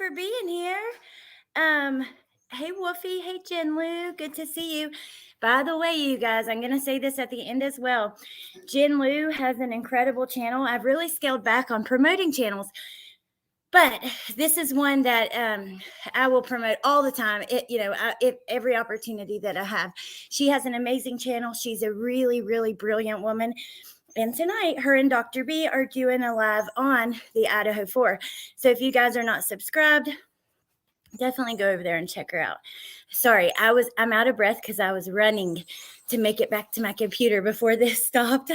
for being here. Um, hey Wolfie, hey Jen Lou, good to see you. By the way, you guys, I'm gonna say this at the end as well. Jen Lou has an incredible channel. I've really scaled back on promoting channels, but this is one that I will promote all the time. Every opportunity that I have. She has an amazing channel. She's a really, really brilliant woman. And tonight, her and Dr. B are doing a live on the Idaho 4. So if you guys are not subscribed, definitely go over there and check her out. Sorry, I'm out of breath because I was running to make it back to my computer before this stopped.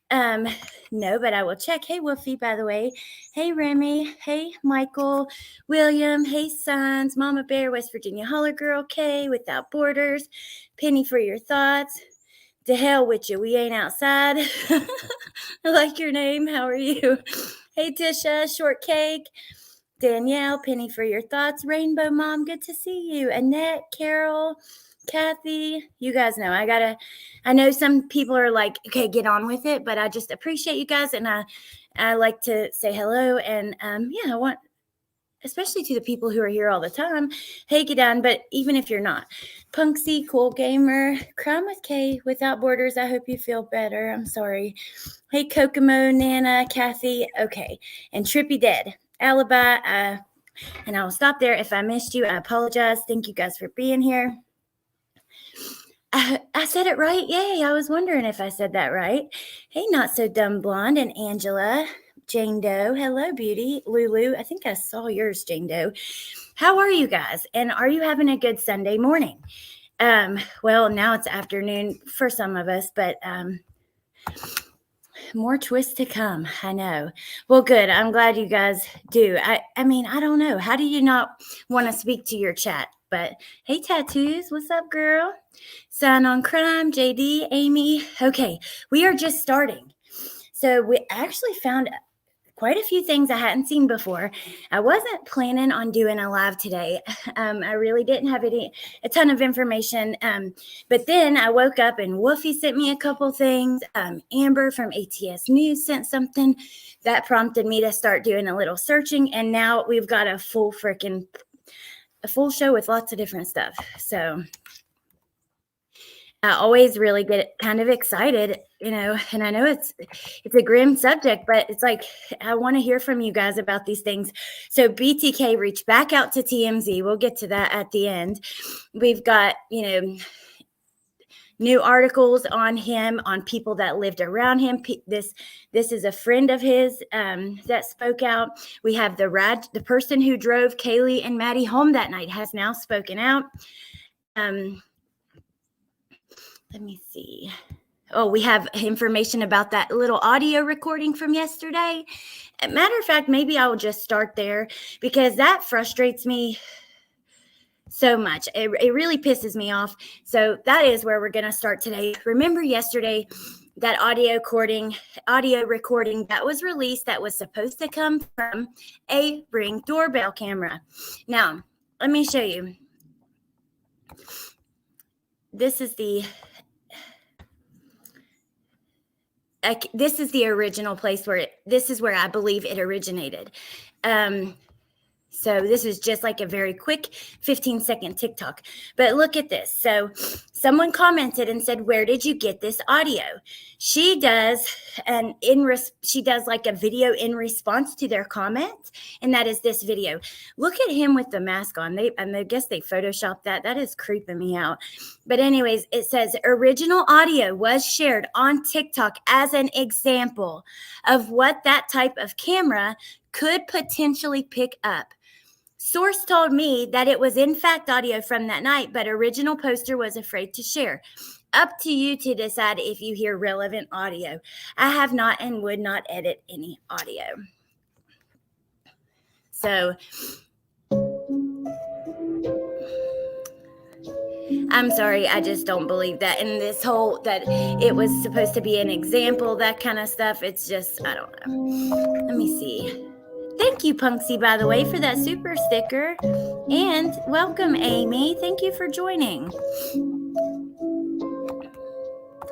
No, but I will check. Hey, Wolfie, by the way. Hey, Remy. Hey, Michael, William. Hey, Sons, Mama Bear, West Virginia Holler Girl, Kay, Without Borders, Penny for your thoughts. To hell with you. We ain't outside. I like your name. How are you? Hey, Tisha, Shortcake. Danielle, Penny for your thoughts. Rainbow Mom, good to see you. Annette, Carol, Kathy. You guys know I know some people are like, okay, get on with it, but I just appreciate you guys. And I like to say hello. And I want, especially to the people who are here all the time. Hey, get on, but even if you're not. Punksy, Cool Gamer, Crime with Kay, Without Borders, I hope you feel better. I'm sorry. Hey, Kokomo, Nana, Kathy, okay. And Trippy Dead, Alibi, and I will stop there. If I missed you, I apologize. Thank you guys for being here. I said it right. Yay, I was wondering if I said that right. Hey, Not So Dumb Blonde and Angela. Jane Doe. Hello, beauty. Lulu. I think I saw yours, Jane Doe. How are you guys? And are you having a good Sunday morning? Well, now it's afternoon for some of us, but more twists to come. I know. Well, good. I'm glad you guys do. I mean, I don't know. How do you not want to speak to your chat? But hey, Tattoos. What's up, girl? Sign on Crime, JD, Amy. Okay, we are just starting. So we actually found quite a few things I hadn't seen before. I wasn't planning on doing a live today. I really didn't have a ton of information. But then I woke up and Wolfie sent me a couple things. Amber from ATS News sent something that prompted me to start doing a little searching. And now we've got a full show with lots of different stuff. So I always really get kind of excited, and I know it's a grim subject, but it's like, I want to hear from you guys about these things. So BTK reached back out to TMZ. We'll get to that at the end. We've got, new articles on him, on people that lived around him. This is a friend of his that spoke out. We have the person who drove Kaylee and Maddie home that night has now spoken out. Let me see. Oh, we have information about that little audio recording from yesterday. Matter of fact, maybe I will just start there because that frustrates me so much. It really pisses me off. So that is where we're going to start today. Remember yesterday, that audio recording that was released that was supposed to come from a Ring doorbell camera. Now, let me show you. This is the original place this is where I believe it originated. So this is just like a very quick 15-second TikTok. But look at this. So someone commented and said, "Where did you get this audio?" She does like a video in response to their comment, and that is this video. Look at him with the mask on. I guess they photoshopped that. That is creeping me out. But anyways, it says original audio was shared on TikTok as an example of what that type of camera could potentially pick up. Source told me that it was in fact audio from that night, but original poster was afraid to share. Up to you to decide if you hear relevant audio. I have not and would not edit any audio. So I'm sorry, I just don't believe that. And this whole, that it was supposed to be an example, that kind of stuff, it's just, I don't know. Let me see. Thank you, Punksy, by the way, for that super sticker. And welcome, Amy. Thank you for joining.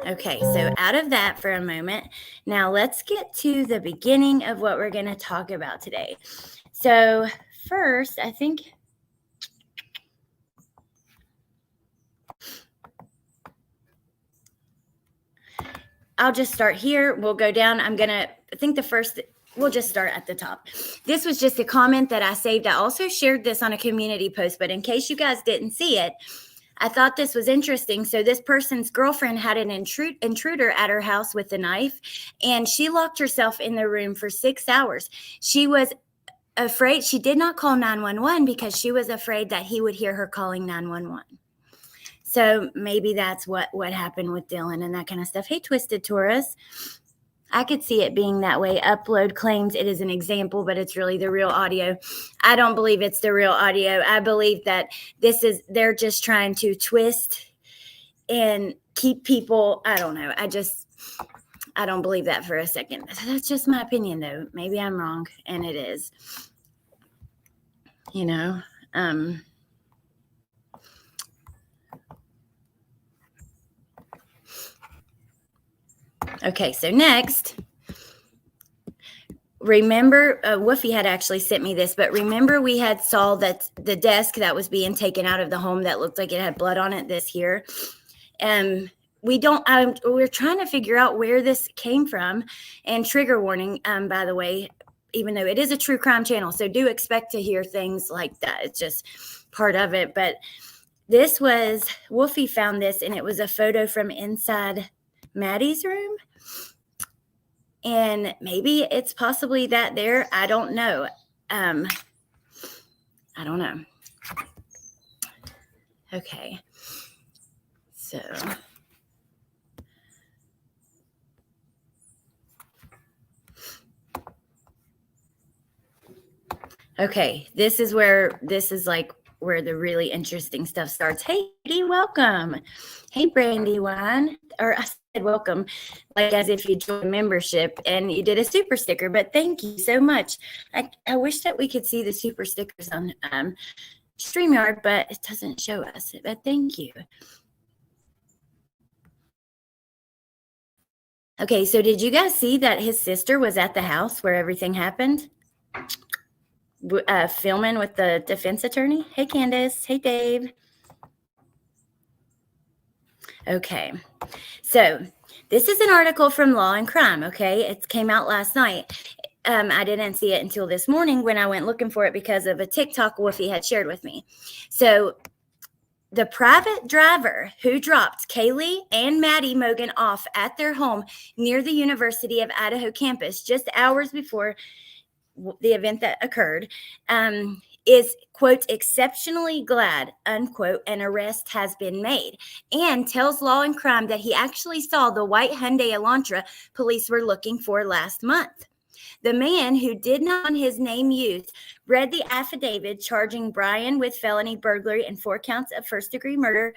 Okay, so out of that for a moment, now let's get to the beginning of what we're going to talk about today. So first, I think I'll just start here. We'll go down. We'll just start at the top. This was just a comment that I saved. I also shared this on a community post, but in case you guys didn't see it, I thought this was interesting. So this person's girlfriend had an intruder at her house with a knife, and she locked herself in the room for 6 hours. She was afraid. She did not call 911 because she was afraid that he would hear her calling 911. So maybe that's what happened with Dylan and that kind of stuff. Hey, Twisted Taurus. I could see it being that way. Upload claims it is an example, but it's really the real audio. I don't believe it's the real audio. I believe that they're just trying to twist and keep people. I don't know. I don't believe that for a second. That's just my opinion, though. Maybe I'm wrong, and it is. Okay, so next, remember, Woofy had actually sent me this, but remember we had saw that the desk that was being taken out of the home that looked like it had blood on it this here. We're trying to figure out where this came from, and trigger warning, by the way, even though it is a true crime channel, so do expect to hear things like that. It's just part of it, but Woofy found this, and it was a photo from inside Maddie's room. And maybe it's possibly that there. I don't know. I don't know. Okay. So. Okay. This is like where the really interesting stuff starts. Hey, Dee, welcome. Hey, Brandywine. Or I said welcome, like as if you joined membership and you did a super sticker, but thank you so much. I wish that we could see the super stickers on StreamYard, but it doesn't show us, but thank you. Okay, so did you guys see that his sister was at the house where everything happened? Filming with the defense attorney? Hey, Candace. Hey, Dave. Okay, so this is an article from Law and Crime, okay? It came out last night. I didn't see it until this morning when I went looking for it because of a TikTok Woofy had shared with me. So the private driver who dropped Kaylee and Maddie Mogan off at their home near the University of Idaho campus just hours before the event that occurred, is, quote, exceptionally glad, unquote, an arrest has been made, and tells Law and Crime that he actually saw the white Hyundai Elantra police were looking for last month. The man, who did not want his name used, read the affidavit charging Bryan with felony burglary and 4 counts of first-degree murder.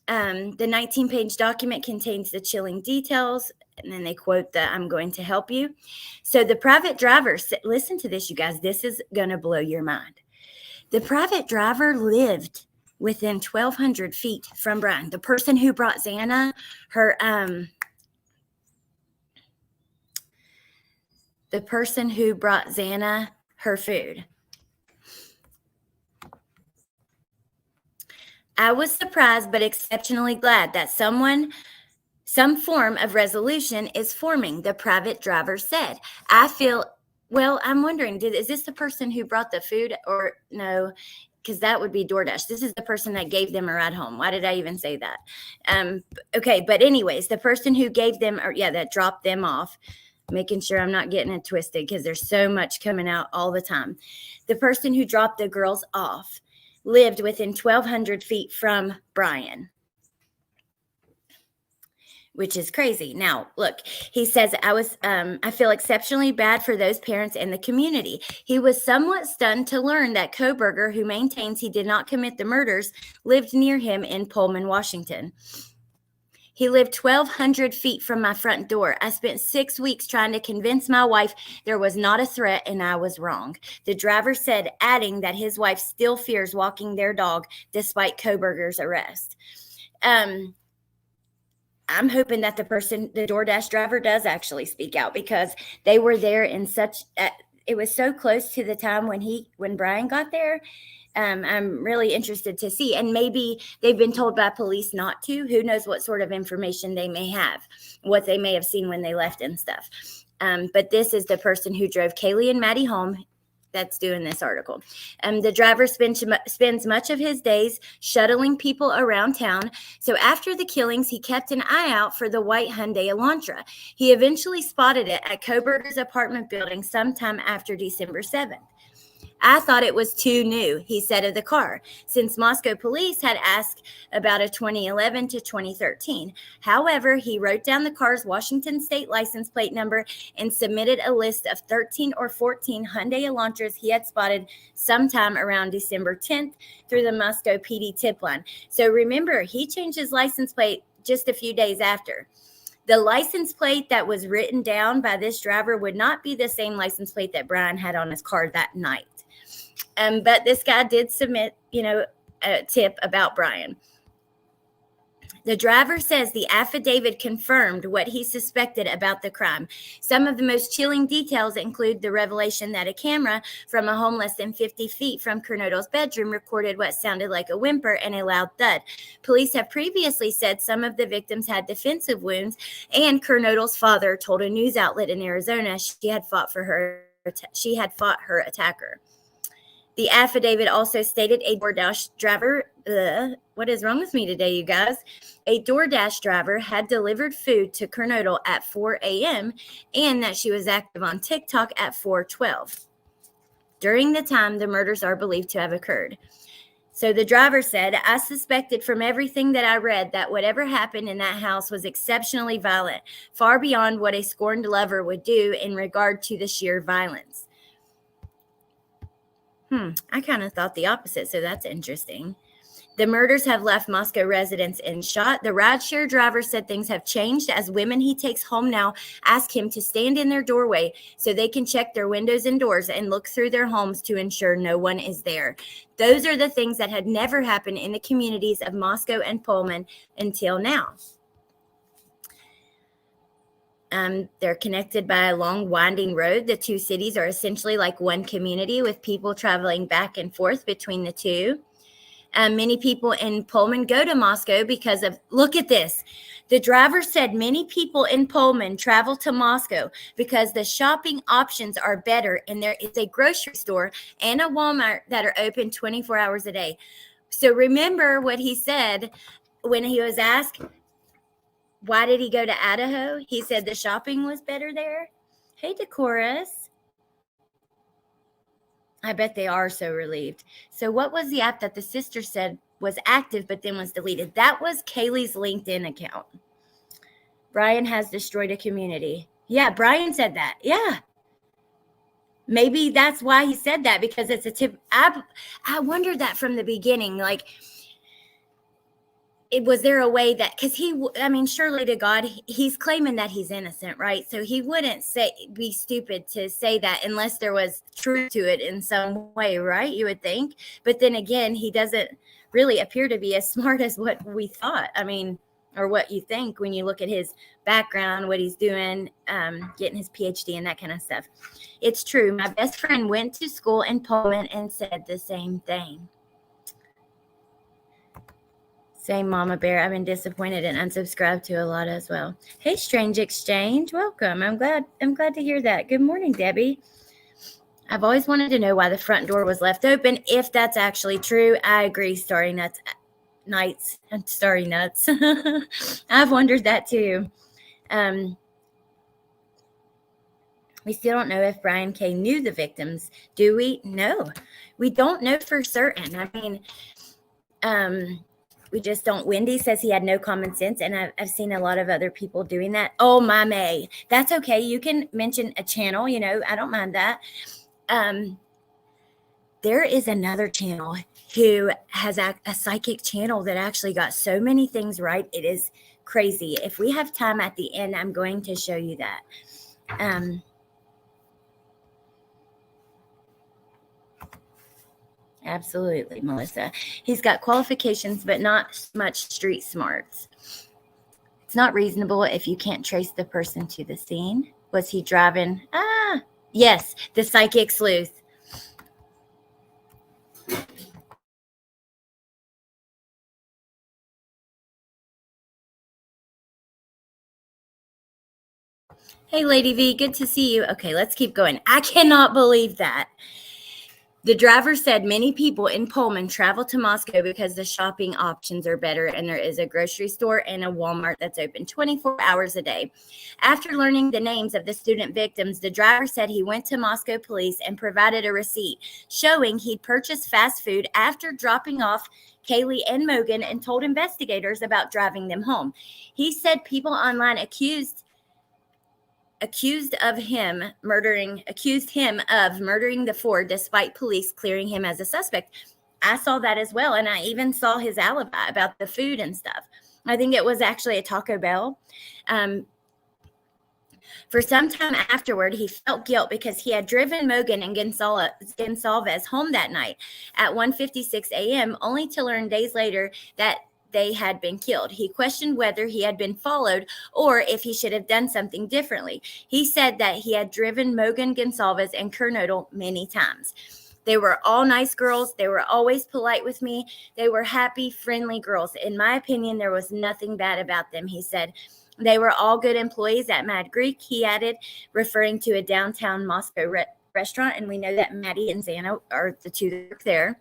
The 19-page document contains the chilling details, and then they quote that I'm going to help you. So the private driver, listen to this, you guys. This is going to blow your mind. The private driver lived within 1,200 feet from Bryan, the person who brought Xana her food. I was surprised but exceptionally glad that some form of resolution is forming, the private driver said. I'm wondering, is this the person who brought the food, or no? Because that would be DoorDash. This is the person that gave them a ride home. Why did I even say that? Okay, but anyways, the person who gave them, that dropped them off, making sure I'm not getting it twisted because there's so much coming out all the time. The person who dropped the girls off lived within 1,200 feet from Bryan, which is crazy. Now, look, he says, I feel exceptionally bad for those parents and the community. He was somewhat stunned to learn that Kohberger, who maintains he did not commit the murders, lived near him in Pullman, Washington. He lived 1,200 feet from my front door. I spent 6 weeks trying to convince my wife there was not a threat, and I was wrong. The driver said, adding that his wife still fears walking their dog despite Kohberger's arrest. I'm hoping that the DoorDash driver does actually speak out, because they were there in such it was so close to the time when Bryan got there. I'm really interested to see. And maybe they've been told by police not to. Who knows what sort of information they may have, what they may have seen when they left and stuff. But this is the person who drove Kaylee and Maddie home that's doing this article. The driver spends much of his days shuttling people around town. So after the killings, he kept an eye out for the white Hyundai Elantra. He eventually spotted it at Kohbergers' apartment building sometime after December 7th. I thought it was too new, he said of the car, since Moscow police had asked about a 2011 to 2013. However, he wrote down the car's Washington state license plate number and submitted a list of 13 or 14 Hyundai Elantras he had spotted sometime around December 10th through the Moscow PD tip line. So remember, he changed his license plate just a few days after. The license plate that was written down by this driver would not be the same license plate that Bryan had on his car that night. But this guy did submit, a tip about Bryan. The driver says the affidavit confirmed what he suspected about the crime. Some of the most chilling details include the revelation that a camera from a home less than 50 feet from Kernodle's bedroom recorded what sounded like a whimper and a loud thud. Police have previously said some of the victims had defensive wounds, and Kernodle's father told a news outlet in Arizona she had fought her attacker. The affidavit also stated a DoorDash driver, what is wrong with me today, you guys? A DoorDash driver had delivered food to Kernodle at 4 a.m. and that she was active on TikTok at 4:12. During the time the murders are believed to have occurred. So the driver said, I suspected from everything that I read that whatever happened in that house was exceptionally violent, far beyond what a scorned lover would do in regard to the sheer violence. I kind of thought the opposite, so that's interesting. The murders have left Moscow residents in shock. The rideshare driver said things have changed as women he takes home now ask him to stand in their doorway so they can check their windows and doors and look through their homes to ensure no one is there. Those are the things that had never happened in the communities of Moscow and Pullman until now. They're connected by a long winding road. The two cities are essentially like one community with people traveling back and forth between the two. Many people in Pullman go to Moscow because of, look at this. The driver said many people in Pullman travel to Moscow because the shopping options are better and there is a grocery store and a Walmart that are open 24 hours a day. So remember what he said when he was asked, why did he go to Idaho? He said the shopping was better there. Hey, Decorus. I bet they are so relieved. So what was the app that the sister said was active but then was deleted? That was Kaylee's LinkedIn account. Bryan has destroyed a community. Yeah, Bryan said that. Yeah. Maybe that's why he said that, because it's a tip. I wondered that from the beginning. Like, was there a way that, because surely to God, he's claiming that he's innocent, right? So he wouldn't be stupid to say that unless there was truth to it in some way, right? You would think. But then again, he doesn't really appear to be as smart as what we thought. Or what you think when you look at his background, what he's doing, getting his PhD and that kind of stuff. It's true. My best friend went to school in Pullman and said the same thing. Same, Mama Bear. I've been disappointed and unsubscribed to a lot as well. Hey, Strange Exchange. Welcome. I'm glad to hear that. Good morning, Debbie. I've always wanted to know why the front door was left open. If that's actually true, I agree, Starry Nuts. I've wondered that too. We still don't know if Bryan K. knew the victims. Do we? No. We don't know for certain. We just don't. Wendy says he had no common sense, and I've seen a lot of other people doing that. Oh, my May. That's okay. You can mention a channel, I don't mind that. There is another channel who has a psychic channel that actually got so many things right. It is crazy. If we have time at the end, I'm going to show you that. Absolutely, Melissa. He's got qualifications, but not much street smarts. It's not reasonable if you can't trace the person to the scene. Was he driving? Yes, the psychic sleuth. Hey, Lady V, good to see you. Okay, let's keep going. I cannot believe that. The driver said many people in Pullman travel to Moscow because the shopping options are better and there is a grocery store and a Walmart that's open 24 hours a day. After learning the names of the student victims, the driver said he went to Moscow police and provided a receipt showing he'd purchased fast food after dropping off Kaylee and Mogan and told investigators about driving them home. He said people online accused him of murdering the four despite police clearing him as a suspect. I saw that as well, and I even saw his alibi about the food and stuff. I think it was actually a Taco Bell. For some time afterward, he felt guilt because he had driven Mogan and Gonsalves home that night at 1:56 a.m., only to learn days later that they had been killed. He questioned whether he had been followed or if he should have done something differently. He said that he had driven Mogan, Gonsalves, and Kernodle many times. They were all nice girls. They were always polite with me. They were happy, friendly girls. In my opinion, there was nothing bad about them, he said. They were all good employees at Mad Greek, he added, referring to a downtown Moscow restaurant. And we know that Maddie and Xana are the two that work there.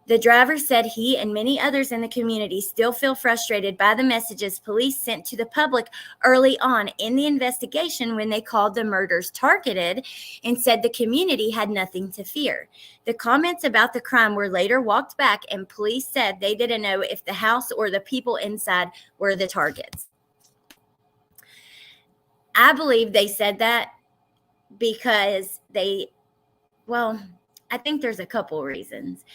The driver said he and many others in the community still feel frustrated by the messages police sent to the public early on in the investigation when they called the murders targeted and said the community had nothing to fear. The comments about the crime were later walked back, and police said they didn't know if the house or the people inside were the targets. I believe they said that because I think there's a couple reasons.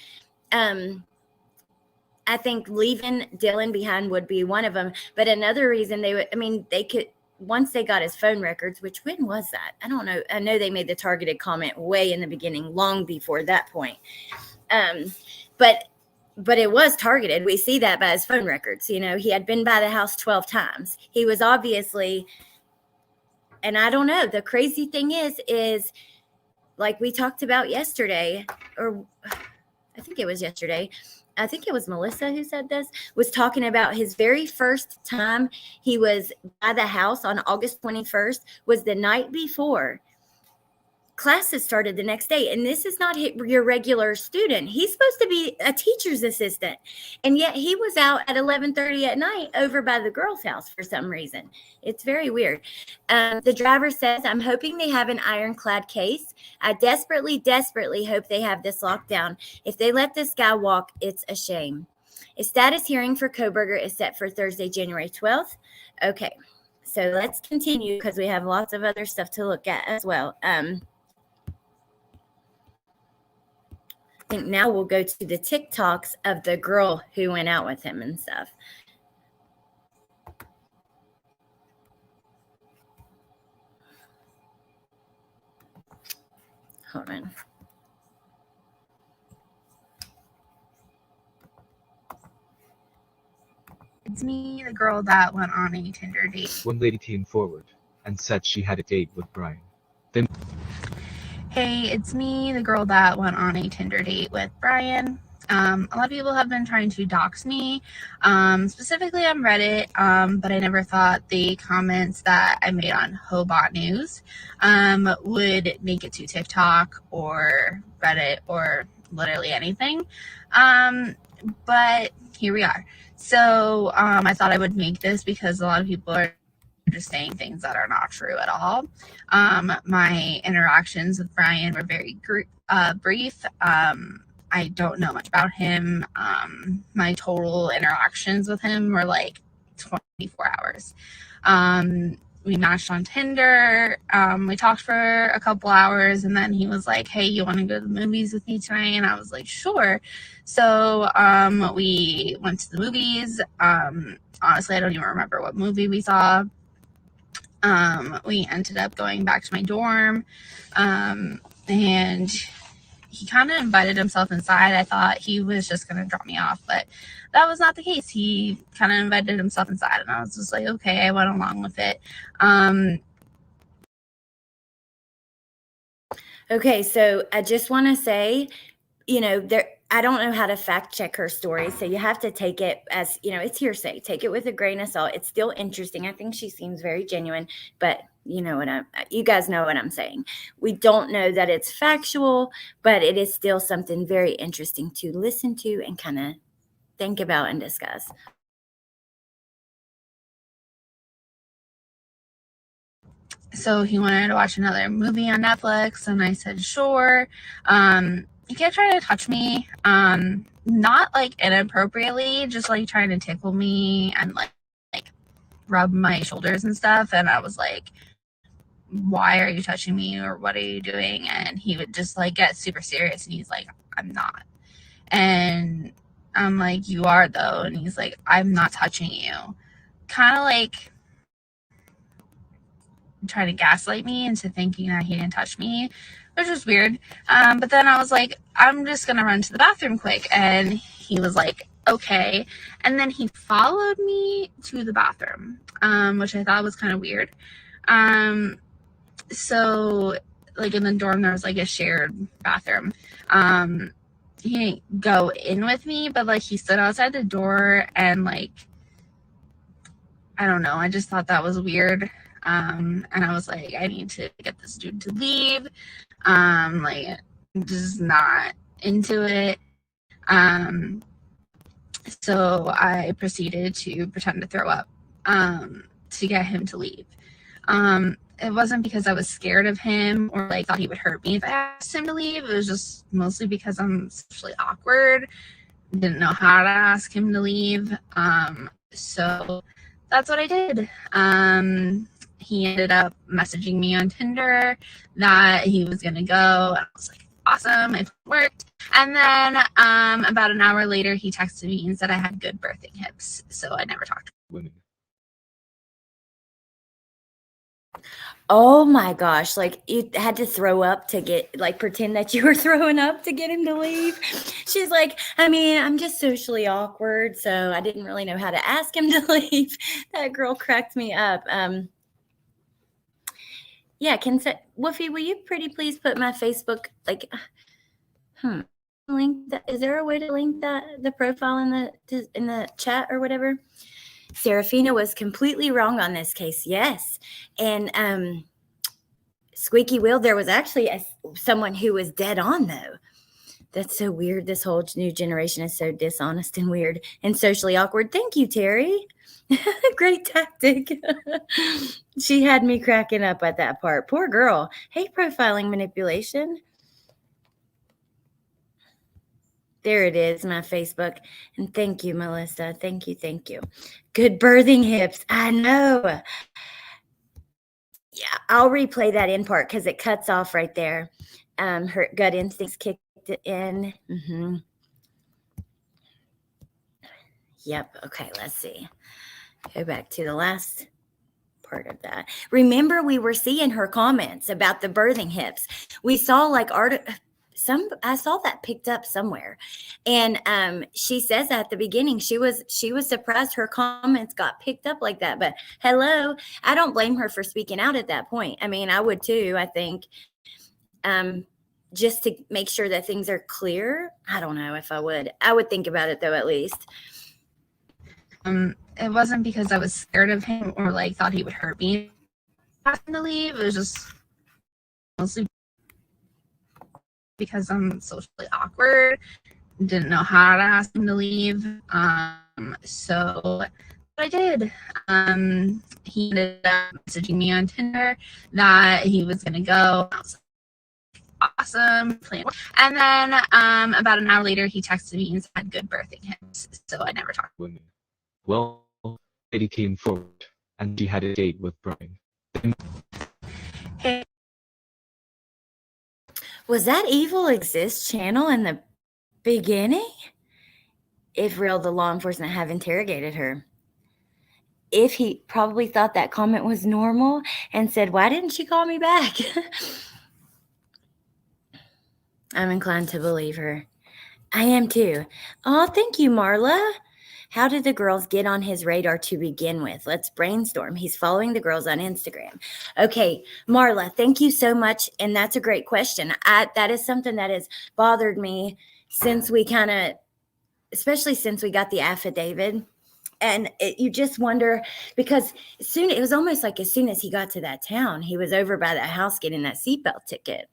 I think leaving Dylan behind would be one of them. But another reason they could, once they got his phone records, which when was that? I don't know. I know they made the targeted comment way in the beginning, long before that point. But it was targeted. We see that by his phone records. You know, he had been by the house 12 times. He was obviously, and I don't know. The crazy thing is like we talked about yesterday, or I think it was yesterday. I think it was Melissa who said this, was talking about his very first time he was by the house on August 21st was the night before classes started the next day. And this is not your regular student. He's supposed to be a teacher's assistant. And yet he was out at 11:30 at night over by the girl's house for some reason. It's very weird. The driver says, I'm hoping they have an ironclad case. I desperately, desperately hope they have this locked down. If they let this guy walk, it's a shame. A status hearing for Kohberger is set for Thursday, January 12th. Okay, so let's continue because we have lots of other stuff to look at as well. I think now we'll go to the TikToks of the girl who went out with him and stuff. Hold on. It's me, the girl that went on a Tinder date. One lady came forward and said she had a date with Bryan. Then, hey, it's me, the girl that went on a Tinder date with Bryan. A lot of people have been trying to dox me, specifically on Reddit, but I never thought the comments that I made on Hobot News would make it to TikTok or Reddit or literally anything. But here we are. So I thought I would make this because a lot of people are just saying things that are not true at all. My interactions with Bryan were very brief. I don't know much about him. My total interactions with him were like 24 hours. We matched on Tinder. We talked for a couple hours, and then he was like, hey, you want to go to the movies with me tonight? And I was like, sure. So we went to the movies. Honestly, I don't even remember what movie we saw. We ended up going back to my dorm, and he kind of invited himself inside. I thought he was just going to drop me off, but that was not the case. He kind of invited himself inside, and I was just like, okay, I went along with it. Okay, so I just want to say, there I don't know how to fact check her story, so you have to take it as, it's hearsay. Take it with a grain of salt. It's still interesting. I think she seems very genuine, but you guys know what I'm saying. We don't know that it's factual, but it is still something very interesting to listen to and kind of think about and discuss. So he wanted to watch another movie on Netflix, and I said sure. He kept trying to touch me, not like inappropriately, just like trying to tickle me and like rub my shoulders and stuff. And I was like, why are you touching me, or what are you doing? And he would just like get super serious, and he's like, I'm not. And I'm like, you are though. And he's like, I'm not touching you. Kind of like trying to gaslight me into thinking that he didn't touch me, which was weird. But then I was like, I'm just gonna run to the bathroom quick. And he was like, okay. And then he followed me to the bathroom, which I thought was kind of weird. So like in the dorm, there was like a shared bathroom. He didn't go in with me, but like he stood outside the door, and like, I don't know, I just thought that was weird. And I was like, I need to get this dude to leave. Like, I'm just not into it. So I proceeded to pretend to throw up, to get him to leave. It wasn't because I was scared of him or like thought he would hurt me if I asked him to leave. It was just mostly because I'm socially awkward. Didn't know how to ask him to leave. So that's what I did. He ended up messaging me on Tinder that he was gonna go, and I was like, awesome, it worked. And then about an hour later, he texted me and said I had good birthing hips, so I never talked to Women. Oh my gosh, like you had to throw up to get, like, pretend that you were throwing up to get him to leave. She's like, I mean, I'm just socially awkward, so I didn't really know how to ask him to leave. That girl cracked me up. Yeah, Woofy, will you pretty please put my Facebook, like, link that? Is there a way to link the profile in the chat or whatever? Serafina was completely wrong on this case. Yes. And Squeaky Wheel, there was actually someone who was dead on, though. That's so weird. This whole new generation is so dishonest and weird and socially awkward. Thank you, Terry. Great tactic. She had me cracking up at that part. Poor girl. Hey, profiling manipulation. There it is, my Facebook. And thank you, Melissa. Thank you. Thank you. Good birthing hips. I know. Yeah, I'll replay that in part because it cuts off right there. Her gut instincts kicked it in. Mm-hmm. Yep. Okay, let's see. Go back to the last part of that. Remember, we were seeing her comments about the birthing hips. We saw like I saw that picked up somewhere, and she says at the beginning she was surprised her comments got picked up like that. But hello, I don't blame her for speaking out at that point. I mean, I would too. I think, just to make sure that things are clear. I don't know if I would. I would think about it though, at least. It wasn't because I was scared of him or like thought he would hurt me asking to leave. It was just mostly because I'm socially awkward. Didn't know how to ask him to leave. So I did. He ended up messaging me on Tinder that he was gonna go. I was like, awesome. And then about an hour later, he texted me and said I had good birthing hips, so I never talked. Women. Well, Lady came forward, and she had a date with Bryan. Hey, Was that Evil Exists channel in the beginning? If real, the law enforcement have interrogated her. If he probably thought that comment was normal and said, why didn't she call me back? I'm inclined to believe her. I am too. Oh, thank you, Marla. How did the girls get on his radar to begin with? Let's brainstorm. He's following the girls on Instagram. Okay, Marla, thank you so much. And that's a great question. That is something that has bothered me since we especially since we got the affidavit. And you just wonder, because it was almost like as soon as he got to that town, he was over by that house getting that seatbelt ticket.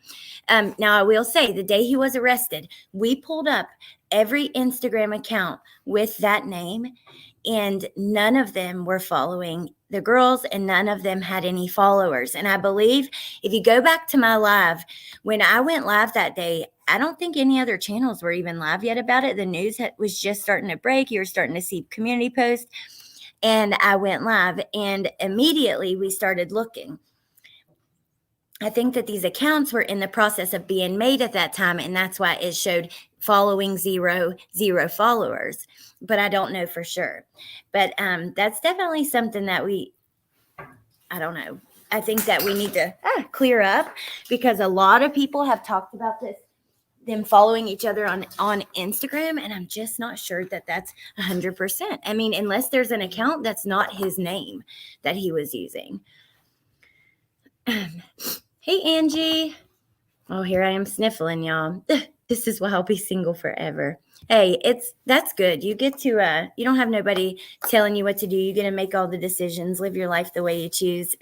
Now, I will say, the day he was arrested, we pulled up every Instagram account with that name, and none of them were following the girls, and none of them had any followers. And I believe if you go back to my live, when I went live that day, I don't think any other channels were even live yet about it. The news was just starting to break. You were starting to see community posts. And I went live, and immediately we started looking. I think that these accounts were in the process of being made at that time, and that's why it showed following 0 followers. But I don't know for sure. But that's definitely something that I don't know. I think that we need to clear up, because a lot of people have talked about this, them following each other on Instagram, and I'm just not sure that that's 100%. I mean, unless there's an account that's not his name that he was using. Hey, Angie. Oh, here I am sniffling, y'all. This is why I'll be single forever. Hey, that's good. You get to, you don't have nobody telling you what to do. You get to make all the decisions, live your life the way you choose.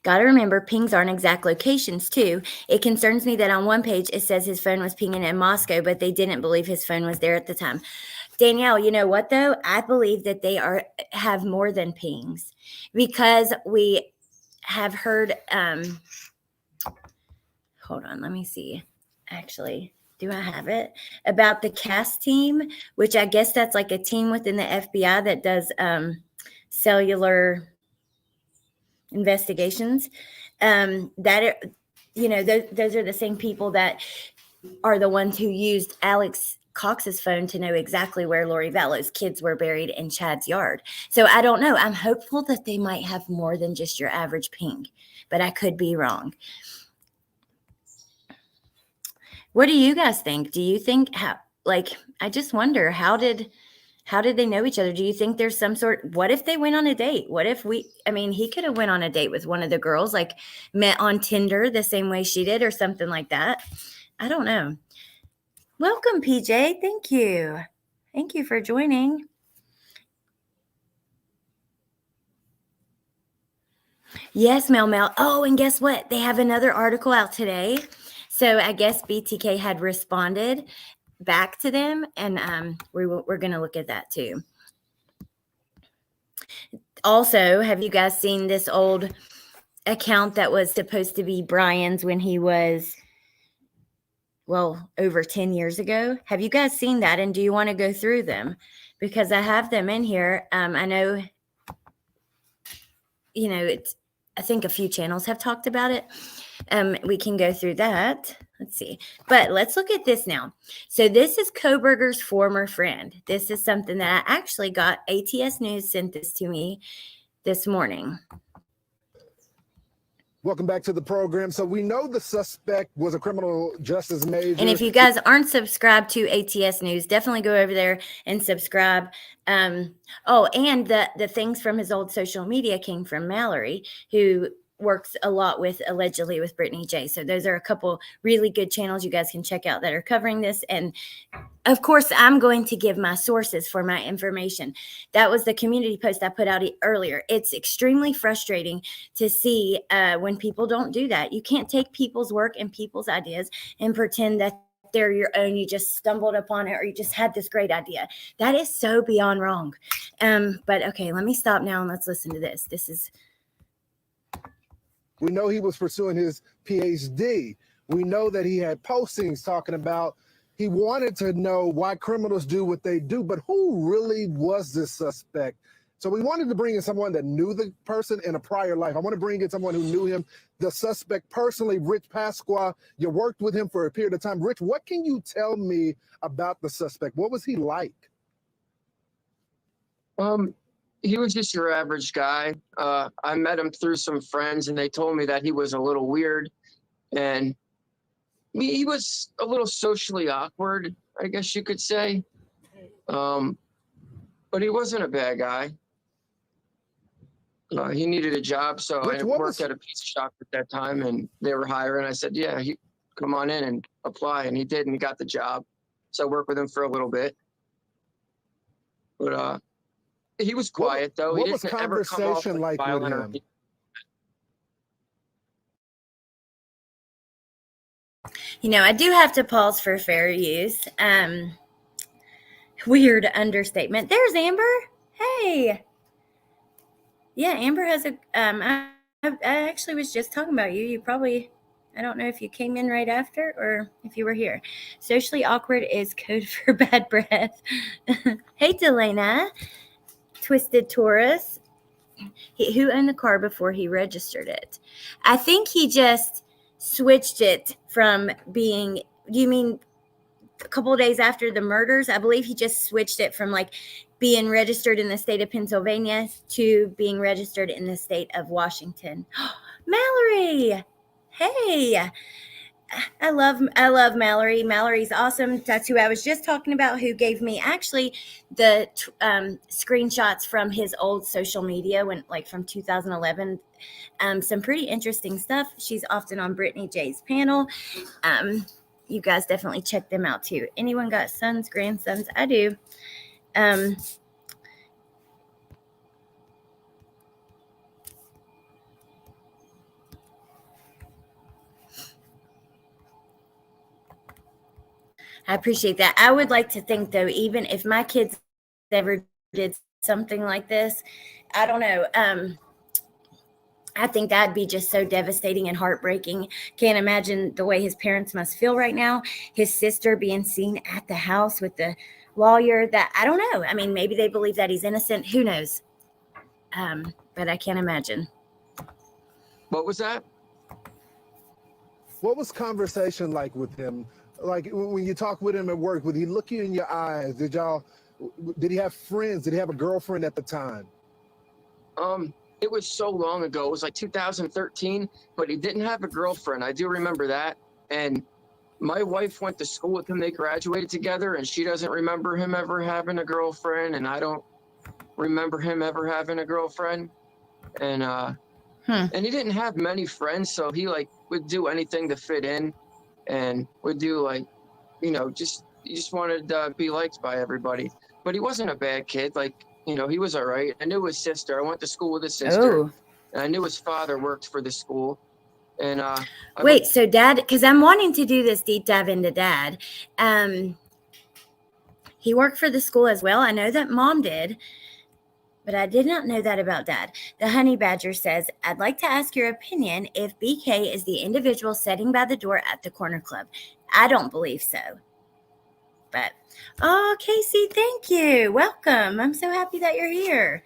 Got to remember, pings aren't exact locations, too. It concerns me that on one page it says his phone was pinging in Moscow, but they didn't believe his phone was there at the time. Danielle, you know what, though? I believe that they have more than pings, because we have heard, hold on, let me see. Actually, do I have it? About the CAS team, which I guess that's like a team within the FBI that does cellular investigations. Those are the same people that are the ones who used Alex Cox's phone to know exactly where Lori Vallow's kids were buried in Chad's yard. So I don't know. I'm hopeful that they might have more than just your average ping, but I could be wrong. What do you guys think? Do you think I just wonder, how did they know each other? Do you think there's some what if they went on a date? What if he could have went on a date with one of the girls, like met on Tinder the same way she did or something like that. I don't know. Welcome, PJ. Thank you. Thank you for joining. Yes, Mel. Oh, and guess what? They have another article out today. So I guess BTK had responded back to them, and we're going to look at that too. Also, have you guys seen this old account that was supposed to be Bryan's when he was, over 10 years ago? Have you guys seen that, and do you want to go through them? Because I have them in here. I know, I think a few channels have talked about it. We can go through that. Let's see. But let's look at this now. So this is Kohbergers' former friend. This is something that I actually got. ATS News sent this to me this morning. Welcome back to the program. So we know the suspect was a criminal justice major. And if you guys aren't subscribed to ATS News, definitely go over there and subscribe. And the things from his old social media came from Mallory, who works a lot allegedly with Brittany J. So those are a couple really good channels you guys can check out that are covering this. And of course, I'm going to give my sources for my information. That was the community post I put out earlier. It's extremely frustrating to see when people don't do that. You can't take people's work and people's ideas and pretend that they're your own. You just stumbled upon it, or you just had this great idea. That is so beyond wrong. But okay, let me stop now and let's listen to this. We know he was pursuing his PhD. We know that he had postings talking about he wanted to know why criminals do what they do, but who really was this suspect? So we wanted to bring in someone that knew the person in a prior life. I want to bring in someone who knew him, the suspect personally, Rich Pasqua. You worked with him for a period of time. Rich, what can you tell me about the suspect? What was he like? He was just your average guy. I met him through some friends, and they told me that he was a little weird, and He was a little socially awkward, I guess you could say. But he wasn't a bad guy. He needed a job, so I worked at a pizza shop at that time, and they were hiring. I said, "Yeah, come on in and apply," and he did, and he got the job. So I worked with him for a little bit, but he was quiet though. What He was didn't ever come off conversation like with violent or him? You know, I do have to pause for fair use. Weird understatement. There's Amber. Hey. Yeah, Amber has a. I actually was just talking about you. You probably. I don't know if you came in right after or if you were here. Socially awkward is code for bad breath. Hey, Delana. Twisted Taurus. Who owned the car before he registered it? I think he just switched it from being. Do you mean a couple of days after the murders? I believe he just switched it from like being registered in the state of Pennsylvania to being registered in the state of Washington. Mallory, hey, I love Mallory. Mallory's awesome. That's who I was just talking about, who gave me actually the screenshots from his old social media when, like, from 2011. Some pretty interesting stuff. She's often on Brittany J's panel. You guys definitely check them out too. Anyone got sons, grandsons? I do. I appreciate that. I would like to think, though, even if my kids ever did something like this, I don't know. I think that'd be just so devastating and heartbreaking. Can't imagine the way his parents must feel right now. His sister being seen at the house with the lawyer. That, I don't know. I mean, maybe they believe that he's innocent. Who knows? But I can't imagine. What was that? What was conversation like with him? Like when you talk with him at work, would he look you in your eyes? Did he have friends? Did he have a girlfriend at the time? It was so long ago. It was like 2013, but he didn't have a girlfriend. I do remember that. And my wife went to school with him. They graduated together, and she doesn't remember him ever having a girlfriend, and I don't remember him ever having a girlfriend. And and he didn't have many friends, so he like would do anything to fit in, and would do like, he just wanted to be liked by everybody. But he wasn't a bad kid. Like, he was all right. I knew his sister. I went to school with his sister. Oh. And I knew his father worked for the school. And wait, so Dad, because I'm wanting to do this deep dive into Dad. He worked for the school as well. I know that Mom did, but I did not know that about Dad. The Honey Badger says, I'd like to ask your opinion if BK is the individual sitting by the door at the corner club. I don't believe so. But, oh, Casey, thank you. Welcome. I'm so happy that you're here.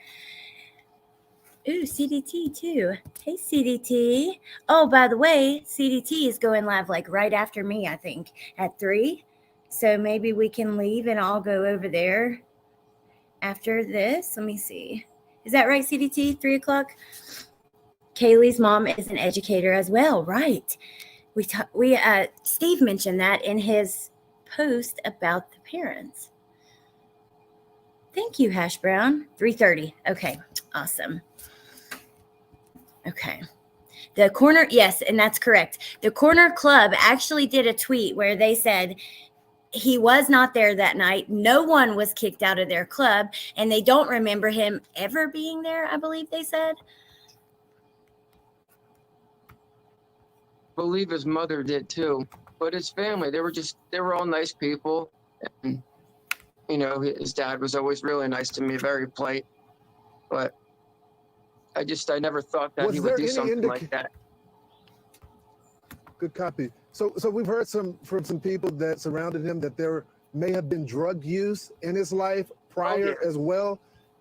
Ooh, CDT too. Hey, CDT. Oh, by the way, CDT is going live like right after me, I think, at 3. So maybe we can leave and I'll go over there after this. Let me see. Is that right, CDT? 3 o'clock? Kaylee's mom is an educator as well, right? Steve mentioned that in his post about the parents. Thank you, Hash Brown. 3:30. Okay, awesome. Okay. The corner, yes, and that's correct. The corner club actually did a tweet where they said he was not there that night. No one was kicked out of their club, and they don't remember him ever being there, I believe they said. I believe his mother did too. But his family, they were all nice people. And, his dad was always really nice to me, very polite. But I never thought that he would do something like that. Good copy. So we've heard from some people that surrounded him that there may have been drug use in his life prior as well.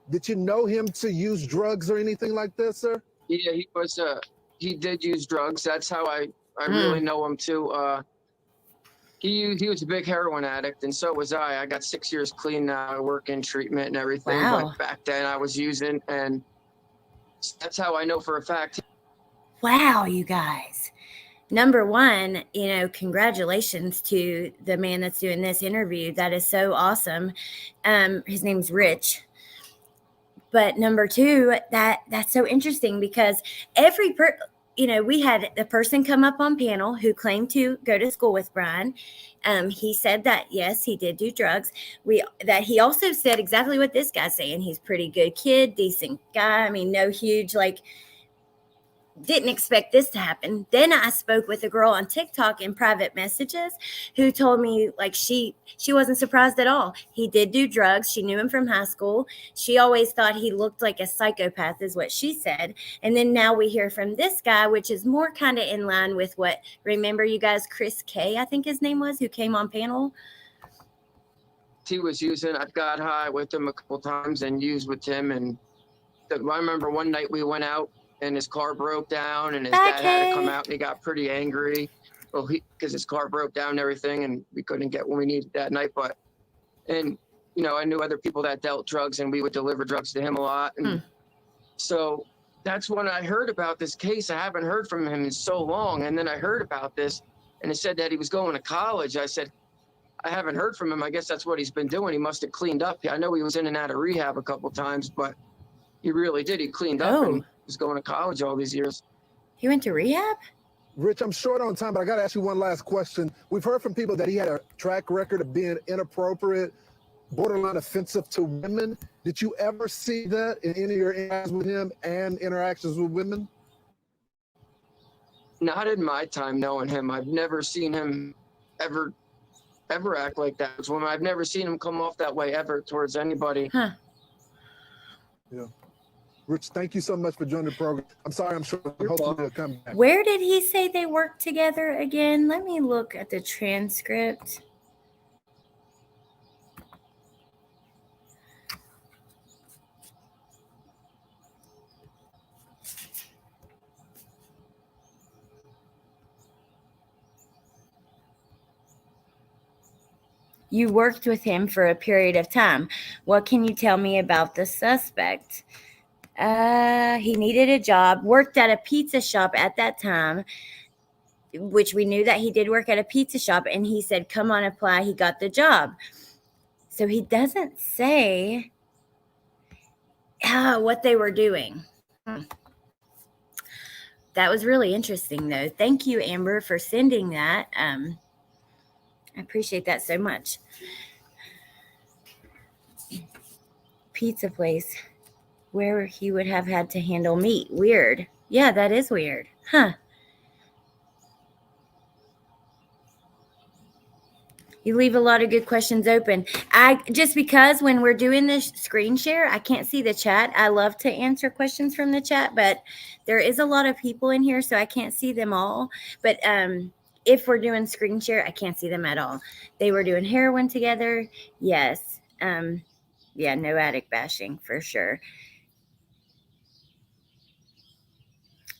Did you know him to use drugs or anything like that, sir? Yeah, he did use drugs. That's how I really know him too. He was a big heroin addict, and so was I. I got 6 years clean now. I work in treatment and everything. Wow. But back then I was using, and that's how I know for a fact. Wow, you guys. number one, congratulations to the man that's doing this interview. That is so awesome. His name's Rich. But number two, that's so interesting because we had the person come up on panel who claimed to go to school with Bryan. He said that, yes, he did do drugs. That he also said exactly what this guy's saying. He's a pretty good kid, decent guy. I mean, no huge, didn't expect this to happen. Then I spoke with a girl on TikTok in private messages who told me she wasn't surprised at all. He did do drugs. She knew him from high school. She always thought he looked like a psychopath is what she said. And then now we hear from this guy, which is more kind of in line with what, remember you guys, Chris K, I think his name was, who came on panel. He was using, I got high with him a couple times and used with him. And I remember one night we went out and his car broke down and his dad had to come out and he got pretty angry. Well, because his car broke down and everything and we couldn't get what we needed that night. And I knew other people that dealt drugs and we would deliver drugs to him a lot. And so that's when I heard about this case. I haven't heard from him in so long. And then I heard about this and it said that he was going to college. I said, I haven't heard from him. I guess that's what he's been doing. He must have cleaned up. I know he was in and out of rehab a couple times, but he really did. He cleaned up and was going to college all these years. He went to rehab? Rich, I'm short on time, but I got to ask you one last question. We've heard from people that he had a track record of being inappropriate, borderline offensive to women. Did you ever see that in any of your interactions with him and interactions with women? Not in my time knowing him. I've never seen him ever act like that. I've never seen him come off that way ever towards anybody. Huh. Yeah. Rich, thank you so much for joining the program. I'm sorry, I'm sure hopefully they'll come back. Where did he say they worked together again? Let me look at the transcript. You worked with him for a period of time. What can you tell me about the suspect? He needed a job, worked at a pizza shop at that time, which we knew that he did work at a pizza shop, and he said, come on, apply. He got the job. So he doesn't say what they were doing. That was really interesting, though. Thank you, Amber, for sending that. I appreciate that so much. Pizza place where he would have had to handle meat. Weird. Yeah, that is weird. Huh. You leave a lot of good questions open. Just because when we're doing this screen share, I can't see the chat. I love to answer questions from the chat, but there is a lot of people in here, so I can't see them all. But if we're doing screen share, I can't see them at all. They were doing heroin together. Yes. Yeah, no addict bashing for sure.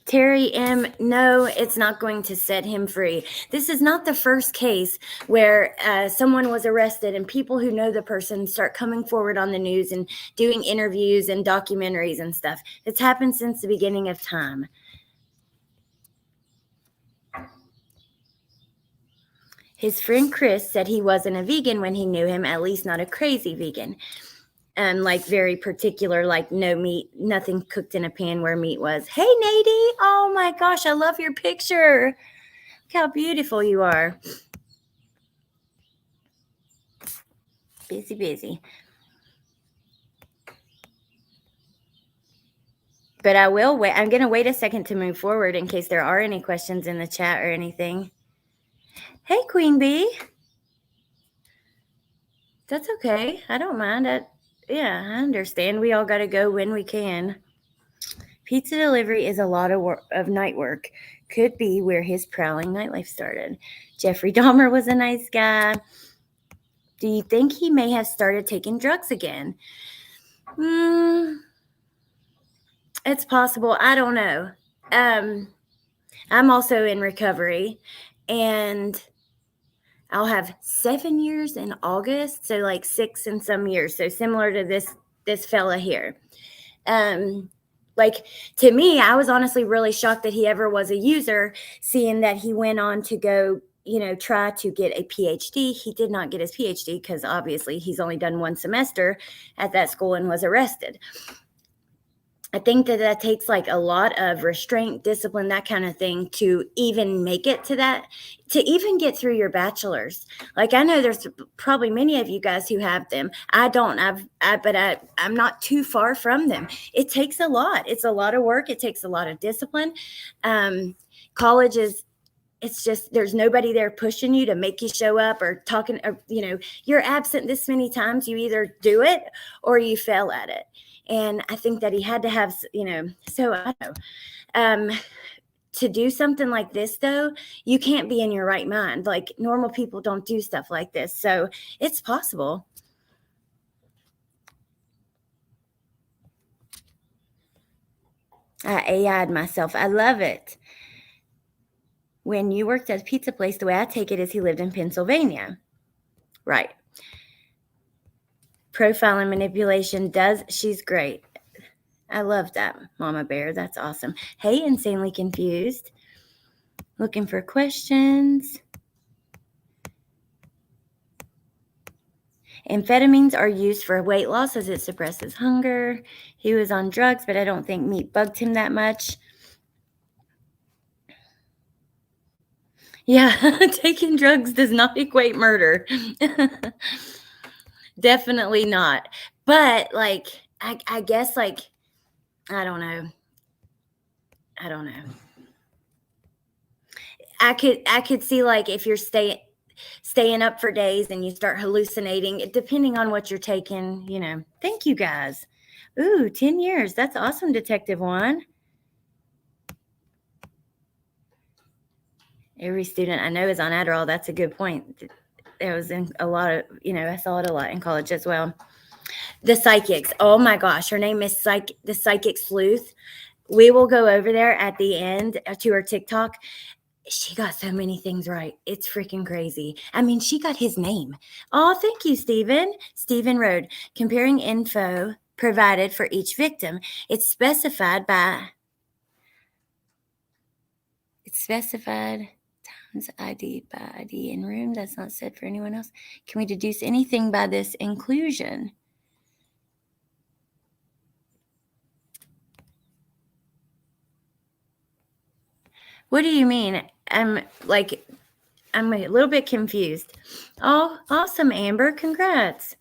Terry M., no, it's not going to set him free. This is not the first case where someone was arrested and people who know the person start coming forward on the news and doing interviews and documentaries and stuff. It's happened since the beginning of time. His friend Chris said he wasn't a vegan when he knew him, at least not a crazy vegan. Very particular, no meat, nothing cooked in a pan where meat was. Hey, Nadie. Oh my gosh, I love your picture. Look how beautiful you are. Busy. But I will wait. I'm going to wait a second to move forward in case there are any questions in the chat or anything. Hey, Queen Bee. That's okay. I don't mind it. Yeah, I understand. We all got to go when we can. Pizza delivery is a lot of night work. Could be where his prowling nightlife started. Jeffrey Dahmer was a nice guy. Do you think he may have started taking drugs again? It's possible. I don't know. I'm also in recovery, and I'll have 7 years in August, so 6 and some years. So similar to this fella here. Like, to me, I was honestly really shocked that he ever was a user, seeing that he went on to go, try to get a PhD. He did not get his PhD because obviously he's only done one semester at that school and was arrested. I think that takes like a lot of restraint, discipline, that kind of thing to even make it to that, to even get through your bachelor's. Like, I know there's probably many of you guys who have them. I don't. I'm not too far from them. It takes a lot. It's a lot of work. It takes a lot of discipline. College is. It's just, there's nobody there pushing you to make you show up or talking. Or, you're absent this many times. You either do it or you fail at it. And I think that he had to have, so I don't know. To do something like this, though, you can't be in your right mind. Like, normal people don't do stuff like this. So it's possible. I AI'd myself. I love it. When you worked at a pizza place, the way I take it is he lived in Pennsylvania. Right. Profile and manipulation she's great. I love that, Mama Bear. That's awesome. Hey, Insanely Confused. Looking for questions. Amphetamines are used for weight loss as it suppresses hunger. He was on drugs, but I don't think meat bugged him that much. Yeah, taking drugs does not equate murder. Definitely not. But, like, I guess, like, I don't know. I could see, like, if you're staying up for days and you start hallucinating, depending on what you're taking, Thank you, guys. Ooh, 10 years. That's awesome, Detective Juan. Every student I know is on Adderall. That's a good point. There was in a lot of, I saw it a lot in college as well. The psychics. Oh my gosh. Her name is the Psychic Sleuth. We will go over there at the end to her TikTok. She got so many things right. It's freaking crazy. I mean, she got his name. Oh, thank you, Stephen. Stephen Road. Comparing info provided for each victim. It's specified times ID by ID in room. That's not said for anyone else. Can we deduce anything by this inclusion? What do you mean? I'm a little bit confused. Oh, awesome, Amber. Congrats.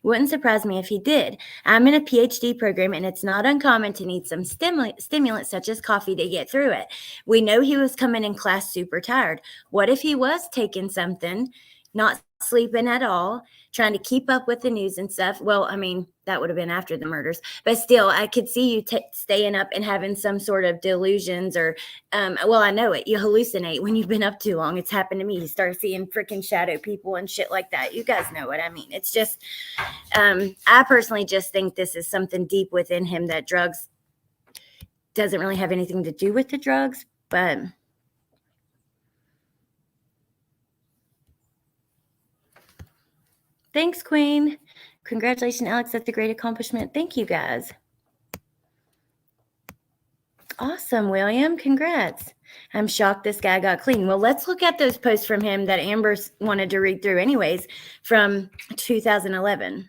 Wouldn't surprise me if he did. I'm in a PhD program, and it's not uncommon to need some stimulants such as coffee to get through it. We know he was coming in class super tired. What if he was taking something, not sleeping at all, trying to keep up with the news and stuff? Well, I mean, that would have been after the murders. But still, I could see you staying up and having some sort of delusions or, I know it. You hallucinate when you've been up too long. It's happened to me. You start seeing freaking shadow people and shit like that. You guys know what I mean. It's just, I personally just think this is something deep within him that drugs doesn't really have anything to do with the drugs, but... Thanks, Queen. Congratulations, Alex. That's a great accomplishment. Thank you, guys. Awesome, William. Congrats. I'm shocked this guy got clean. Well, let's look at those posts from him that Amber wanted to read through anyways from 2011.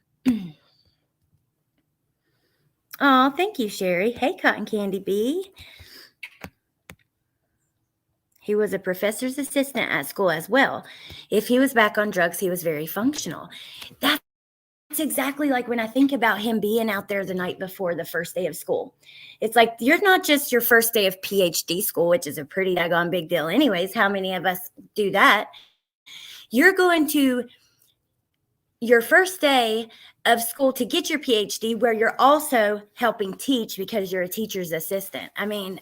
Oh, thank you, Sherry. Hey, Cotton Candy Bee. He was a professor's assistant at school as well. If he was back on drugs, he was very functional. That's exactly like when I think about him being out there the night before the first day of school. It's like, you're not just your first day of PhD school, which is a pretty daggone big deal anyways. How many of us do that? You're going to your first day of school to get your PhD, where you're also helping teach because you're a teacher's assistant. I mean...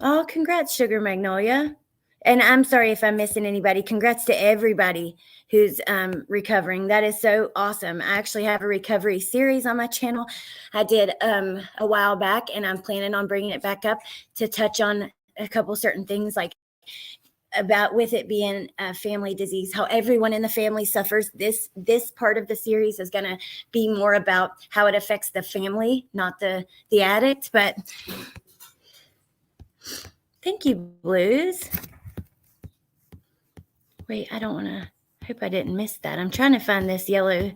Oh, congrats, Sugar Magnolia. And I'm sorry if I'm missing anybody. Congrats to everybody who's recovering. That is so awesome. I actually have a recovery series on my channel. I did a while back, and I'm planning on bringing it back up to touch on a couple certain things like about with it being a family disease, how everyone in the family suffers. This part of the series is going to be more about how it affects the family, not the addict. But thank you, Blues. Wait, I don't want to. Hope I didn't miss that. I'm trying to find this yellow.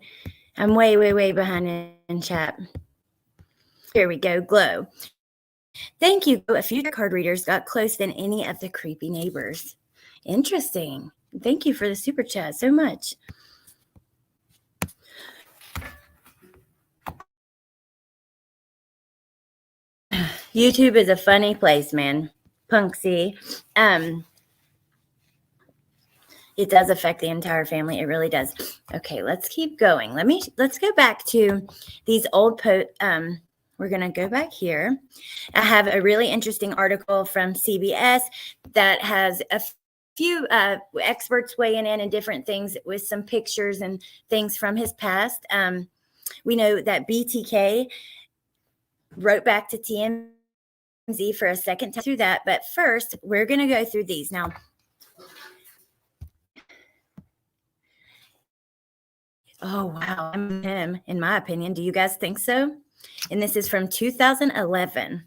I'm way behind in chat. Here we go. Glow. Thank you. A few card readers got close than any of the creepy neighbors. Interesting. Thank you for the super chat so much. YouTube is a funny place, man. Punksy. It does affect the entire family. It really does. Okay, let's keep going. Let's go back to these old we're going to go back here. I have a really interesting article from CBS that has a few experts weighing in and different things with some pictures and things from his past. We know that BTK wrote back to TMZ for a second time through that. But first, we're going to go through these. Now, oh, wow. I'm him, in my opinion. Do you guys think so? And this is from 2011.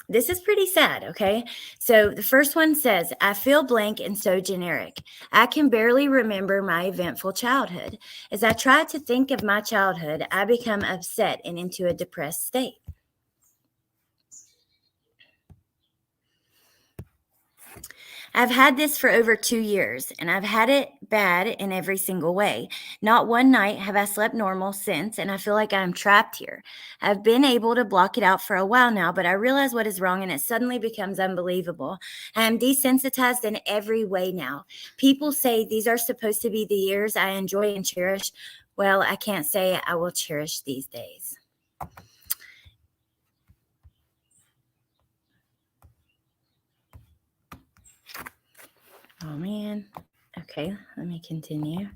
This is pretty sad, okay? So the first one says, I feel blank and so generic. I can barely remember my eventful childhood. As I try to think of my childhood, I become upset and into a depressed state. I've had this for over 2 years, and I've had it bad in every single way. Not one night have I slept normal since, and I feel like I'm trapped here. I've been able to block it out for a while now, but I realize what is wrong, and it suddenly becomes unbelievable. I am desensitized in every way now. People say these are supposed to be the years I enjoy and cherish. Well, I can't say I will cherish these days. Oh, man. Okay, let me continue.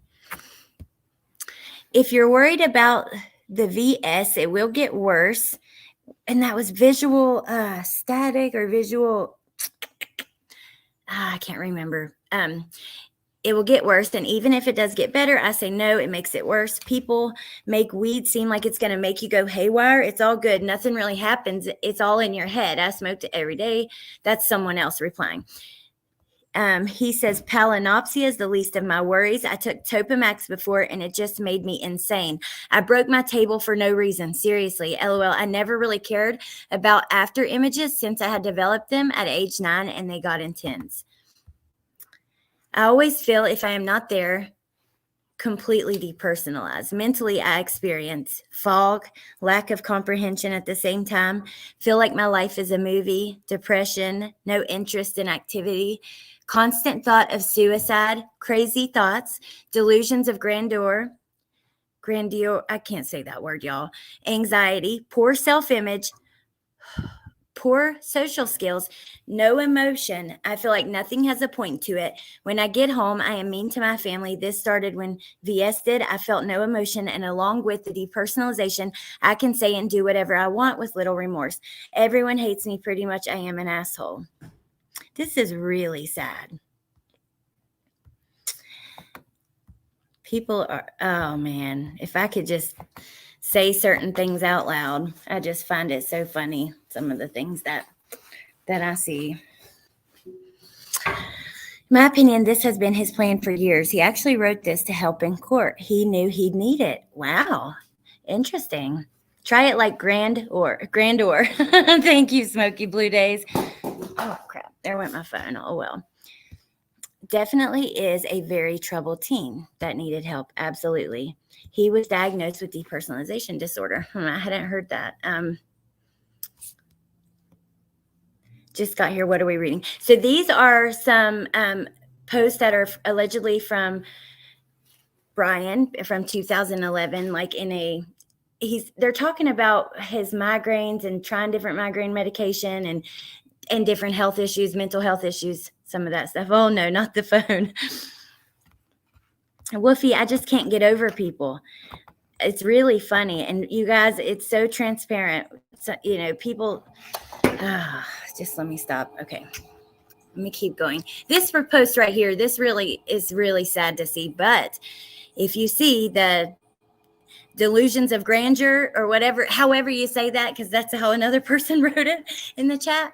If you're worried about the VS, it will get worse. And that was visual static or visual. I can't remember. It will get worse. And even if it does get better, I say no, it makes it worse. People make weed seem like it's going to make you go haywire. It's all good. Nothing really happens. It's all in your head. I smoked it every day. That's someone else replying. He says, palinopsia is the least of my worries. I took Topamax before and it just made me insane. I broke my table for no reason. Seriously, LOL. I never really cared about after images since I had developed them at age 9 and they got intense. I always feel if I am not there, completely depersonalized. Mentally, I experience fog, lack of comprehension at the same time, feel like my life is a movie, depression, no interest in activity, constant thought of suicide, crazy thoughts, delusions of grandeur, I can't say that word, y'all, anxiety, poor self-image, poor social skills, no emotion. I feel like nothing has a point to it. When I get home, I am mean to my family. This started when VS did. I felt no emotion, and along with the depersonalization, I can say and do whatever I want with little remorse. Everyone hates me pretty much. I am an asshole. This is really sad. People are, oh man, if I could just say certain things out loud. I just find it so funny, some of the things that I see. In my opinion, this has been his plan for years. He actually wrote this to help in court. He knew he'd need it. Wow. Interesting. Try it like grandeur. Thank you, Smoky Blue Days. Oh, crap. There went my phone. Oh, well. Definitely is a very troubled teen that needed help. Absolutely. He was diagnosed with depersonalization disorder. I hadn't heard that. Just got here. What are we reading? So these are some posts that are allegedly from Bryan from 2011, like they're talking about his migraines and trying different migraine medication and different health issues, mental health issues, some of that stuff. Oh no, not the phone. Woofy, I just can't get over people. It's really funny. And you guys, it's so transparent. So, people, just let me stop. Okay. let me keep going. This post right here, this really is really sad to see. But if you see the delusions of grandeur or whatever, however you say that, because that's how another person wrote it in the chat.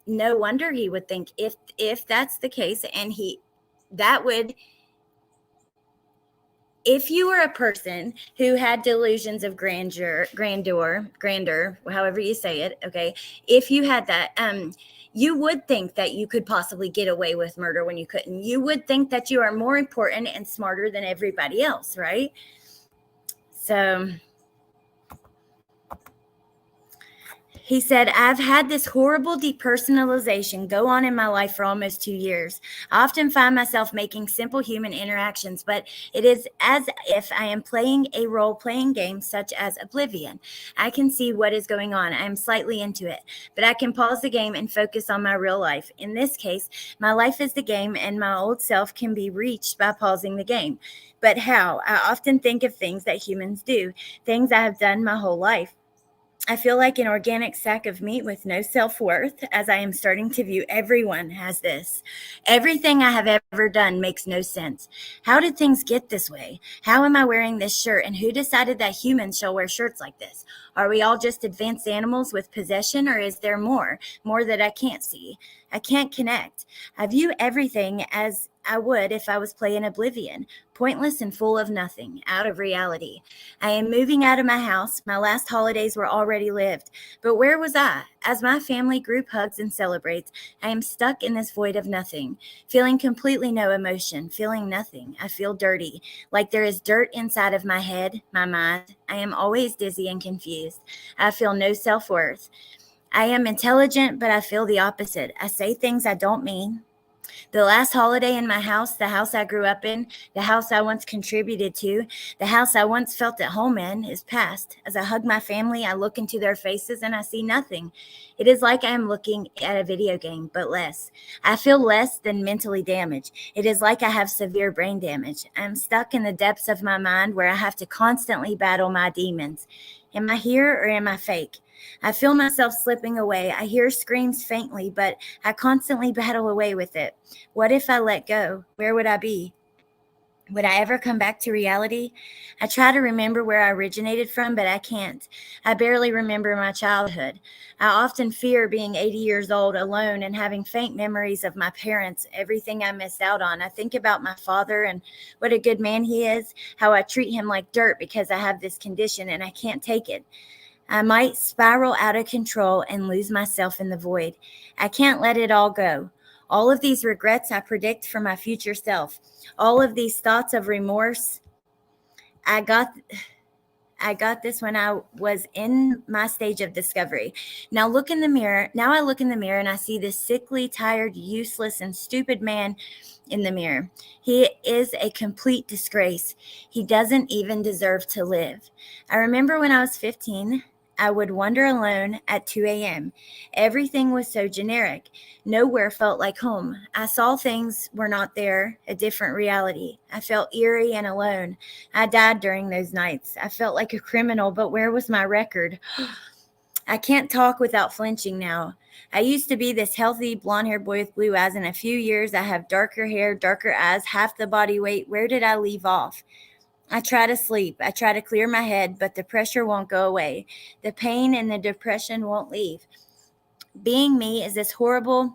No wonder he would think if that's the case, and that would, if you were a person who had delusions of grandeur, however you say it, okay, if you had that, you would think that you could possibly get away with murder when you couldn't. You would think that you are more important and smarter than everybody else, right? So he said, I've had this horrible depersonalization go on in my life for almost 2 years. I often find myself making simple human interactions, but it is as if I am playing a role-playing game such as Oblivion. I can see what is going on. I am slightly into it, but I can pause the game and focus on my real life. In this case, my life is the game, and my old self can be reached by pausing the game. But how? I often think of things that humans do, things I have done my whole life. I feel like an organic sack of meat with no self-worth, as I am starting to view everyone as this. Everything I have ever done makes no sense. How did things get this way? How am I wearing this shirt? And who decided that humans shall wear shirts like this? Are we all just advanced animals with possession, or is there more that I can't see? I can't connect. I view everything as I would if I was playing Oblivion, pointless and full of nothing, out of reality. I am moving out of my house. My last holidays were already lived. But where was I? As my family group hugs and celebrates, I am stuck in this void of nothing, feeling completely no emotion, feeling nothing. I feel dirty, like there is dirt inside of my head, my mind. I am always dizzy and confused. I feel no self-worth. I am intelligent, but I feel the opposite. I say things I don't mean. The last holiday in my house, the house I grew up in, the house I once contributed to, the house I once felt at home in, is past. As I hug my family, I look into their faces and I see nothing. It is like I am looking at a video game, but less. I feel less than mentally damaged. It is like I have severe brain damage. I am stuck in the depths of my mind where I have to constantly battle my demons. Am I here or am I fake? I feel myself slipping away. I hear screams faintly, but I constantly battle away with it. What if I let go? Where would I be? Would I ever come back to reality? I try to remember where I originated from, but I can't. I barely remember my childhood. I often fear being 80 years old, alone, and having faint memories of my parents, everything I missed out on. I think about my father and what a good man he is, how I treat him like dirt because I have this condition and I can't take it. I might spiral out of control and lose myself in the void. I can't let it all go. All of these regrets I predict for my future self. All of these thoughts of remorse. I got this when I was in my stage of discovery. Now I look in the mirror and I see this sickly, tired, useless, and stupid man in the mirror. He is a complete disgrace. He doesn't even deserve to live. I remember when I was 15, I would wander alone at 2 a.m. Everything was so generic. Nowhere felt like home. I saw things were not there, a different reality. I felt eerie and alone. I died during those nights. I felt like a criminal, but where was my record? I can't talk without flinching now. I used to be this healthy blonde-haired boy with blue eyes. In a few years, I have darker hair, darker eyes, half the body weight. Where did I leave off? I try to sleep. I try to clear my head, but the pressure won't go away. The pain and the depression won't leave. Being me is this horrible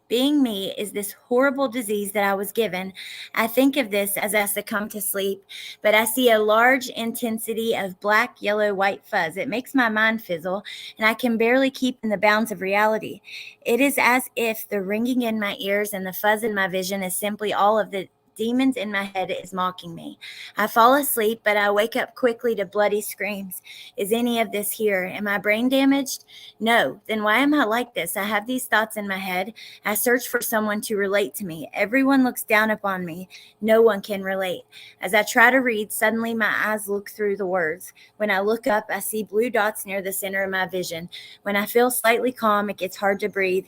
disease that I was given. I think of this as I succumb to sleep, but I see a large intensity of black, yellow, white fuzz. It makes my mind fizzle, and I can barely keep in the bounds of reality. It is as if the ringing in my ears and the fuzz in my vision is simply all of the demons in my head is mocking me. I fall asleep, but I wake up quickly to bloody screams. Is any of this here? Am I brain damaged? No. Then why am I like this? I have these thoughts in my head. I search for someone to relate to me. Everyone looks down upon me. No one can relate. As I try to read, suddenly my eyes look through the words. When I look up, I see blue dots near the center of my vision. When I feel slightly calm, it gets hard to breathe,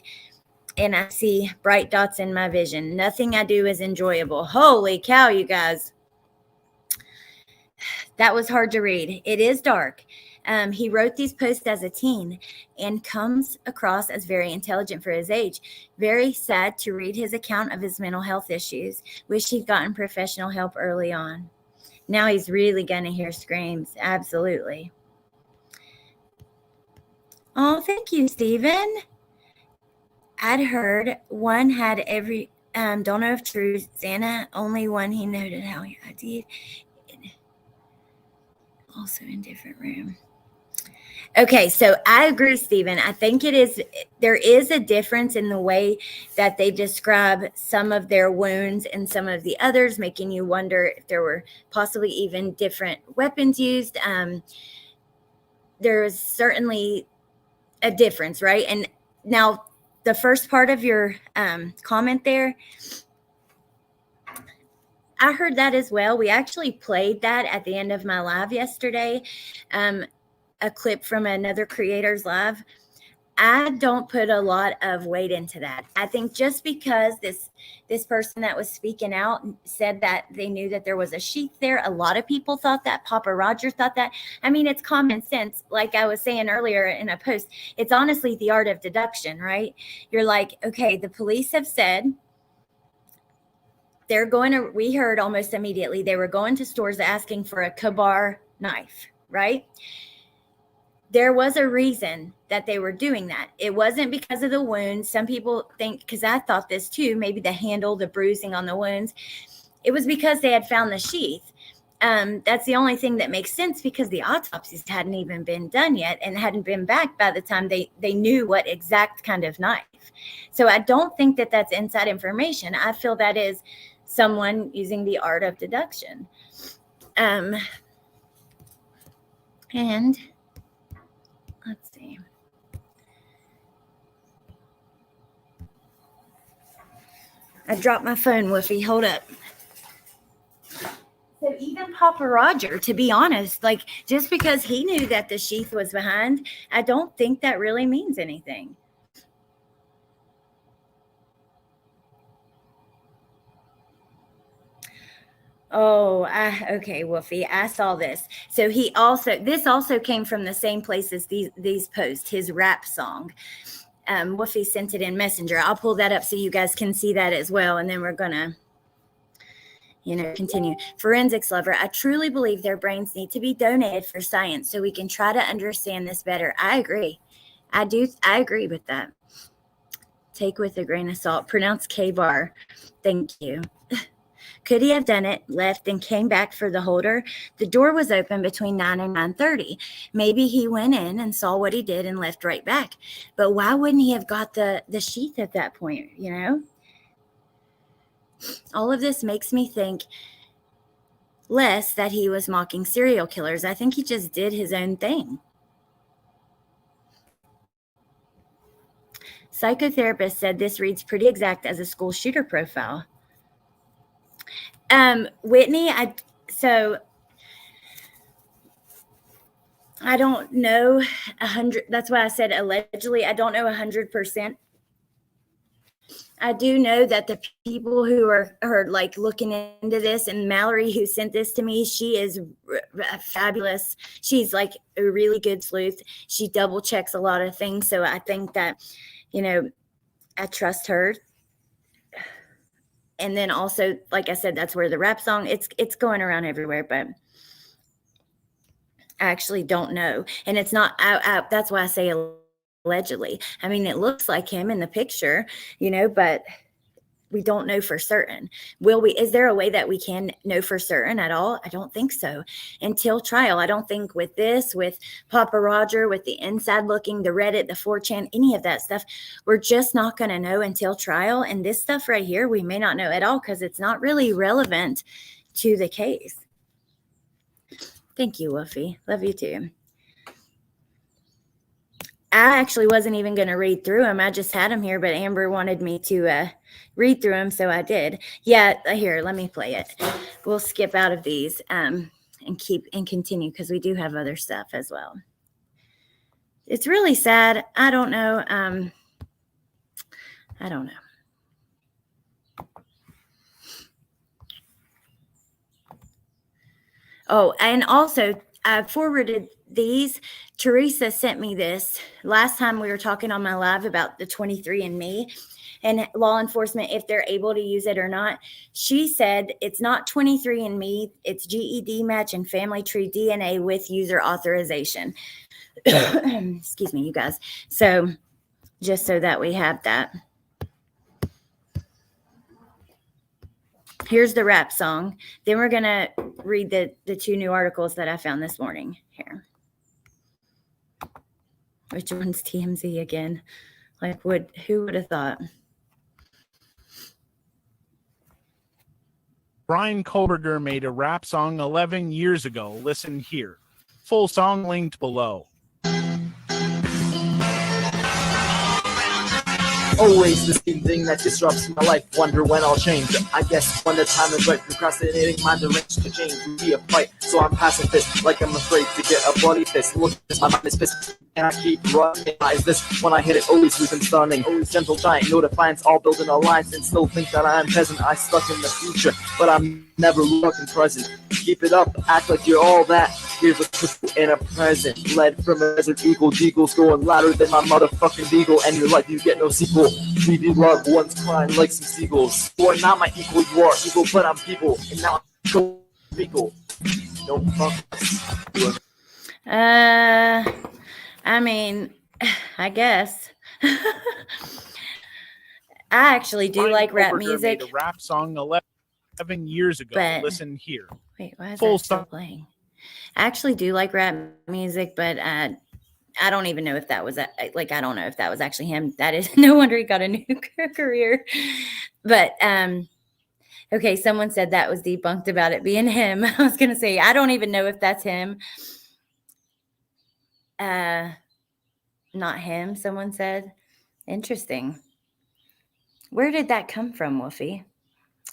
and I see bright dots in my vision. Nothing I do is enjoyable. Holy cow, you guys. That was hard to read. It is dark. He wrote these posts as a teen and comes across as very intelligent for his age. Very sad to read his account of his mental health issues. Wish he'd gotten professional help early on. Now he's really going to hear screams. Absolutely. Oh, thank you, Stephen. I'd heard one had every, don't know if true, Santa, only one he noted how he ID'd. Also in different room. Okay, so I agree, Stephen. I think there is a difference in the way that they describe some of their wounds and some of the others, making you wonder if there were possibly even different weapons used. There is certainly a difference, right? And now the first part of your comment there, I heard that as well. We actually played that at the end of my live yesterday. A clip from another creator's live. I don't put a lot of weight into that. I think just because this person that was speaking out said that they knew that there was a sheath there, a lot of people thought that. Papa Roger thought that. I mean, it's common sense. Like I was saying earlier in a post, it's honestly the art of deduction, right? You're like, okay, the police have said they're going to, we heard almost immediately, they were going to stores asking for a Kohberger knife, right? There was a reason that they were doing that. It wasn't because of the wounds. Some people think, because I thought this too, maybe the handle, the bruising on the wounds. It was because they had found the sheath. That's the only thing that makes sense, because the autopsies hadn't even been done yet and hadn't been back by the time they knew what exact kind of knife. So I don't think that that's inside information. I feel that is someone using the art of deduction. And let's see. I dropped my phone, Woofy. Hold up. So even Papa Roger, to be honest, like, just because he knew that the sheath was behind, I don't think that really means anything. Oh, okay, Woofy. I saw this. So this also came from the same place as these posts, his rap song. Woofy sent it in Messenger. I'll pull that up so you guys can see that as well. And then we're going to, continue. Forensics lover, I truly believe their brains need to be donated for science so we can try to understand this better. I agree. I agree with that. Take with a grain of salt. Pronounce K-bar. Thank you. Could he have done it, left, and came back for the holder? The door was open between 9 and 9:30. Maybe he went in and saw what he did and left right back. But why wouldn't he have got the sheath at that point, All of this makes me think less that he was mocking serial killers. I think he just did his own thing. Psychotherapist said this reads pretty exact as a school shooter profile. Whitney, I don't know 100. That's why I said allegedly. I don't know 100%. I do know that the people who are like looking into this, and Mallory, who sent this to me, she is fabulous. She's like a really good sleuth. She double checks a lot of things. So I think that, I trust her. And then also, like I said, that's where the rap song, it's going around everywhere, but I actually don't know. And it's not, that's why I say allegedly. I mean, it looks like him in the picture, but we don't know for certain. Is there a way that we can know for certain at all? I don't think so. Until trial. I don't think with Papa Roger, with the inside looking, the Reddit, the 4chan, any of that stuff, we're just not going to know until trial. And this stuff right here, we may not know at all because it's not really relevant to the case. Thank you, Woofy. Love you too. I actually wasn't even going to read through them. I just had them here, but Amber wanted me to read through them, so I did. Yeah, here, let me play it. We'll skip out of these and continue because we do have other stuff as well. It's really sad. I don't know. I don't know. Oh, and also I forwarded these. Teresa sent me this last time we were talking on my live about the 23andMe and law enforcement, if they're able to use it or not. She said it's not 23andMe, it's GED match and family tree DNA with user authorization. Excuse me, you guys. So just so that we have that. Here's the rap song. Then we're going to read the two new articles that I found this morning here. Which one's TMZ again? Like, who would have thought? Bryan Kohberger made a rap song 11 years ago. Listen here. Full song linked below. Always the same thing that disrupts my life. Wonder when I'll change. I guess when the time is right. Procrastinating my direction to change would be a fight. So I'm pacifist, like I'm afraid to get a bloody fist. Look, my mind is pissed. And I keep running. Is this when I hit it? Always loose and stunning. Always gentle giant. No defiance. All building alliance. And still think that I'm peasant. I stuck in the future, but I'm never looking present. Keep it up. Act like you're all that. Here's a crystal and a present. Led from a desert eagle. Deagle's going louder than my motherfucking beagle. And your life, you get no sequel. We be loved ones crying like some seagulls. You are not my equal. You are evil, but I'm people. And now I'm so equal. Don't fuck us. I mean, I guess. I actually do Bryan like rap Kohberger music. Made a rap song 11 years ago. But listen here. Wait, why is Full that still stop. playing? I actually do like rap music, but I don't even know if that was I don't know if that was actually him. That is no wonder he got a new career. But okay, someone said that was debunked about it being him. I was gonna say I don't even know if that's him. Not him, someone said. Interesting. Where did that come from, Wolfie?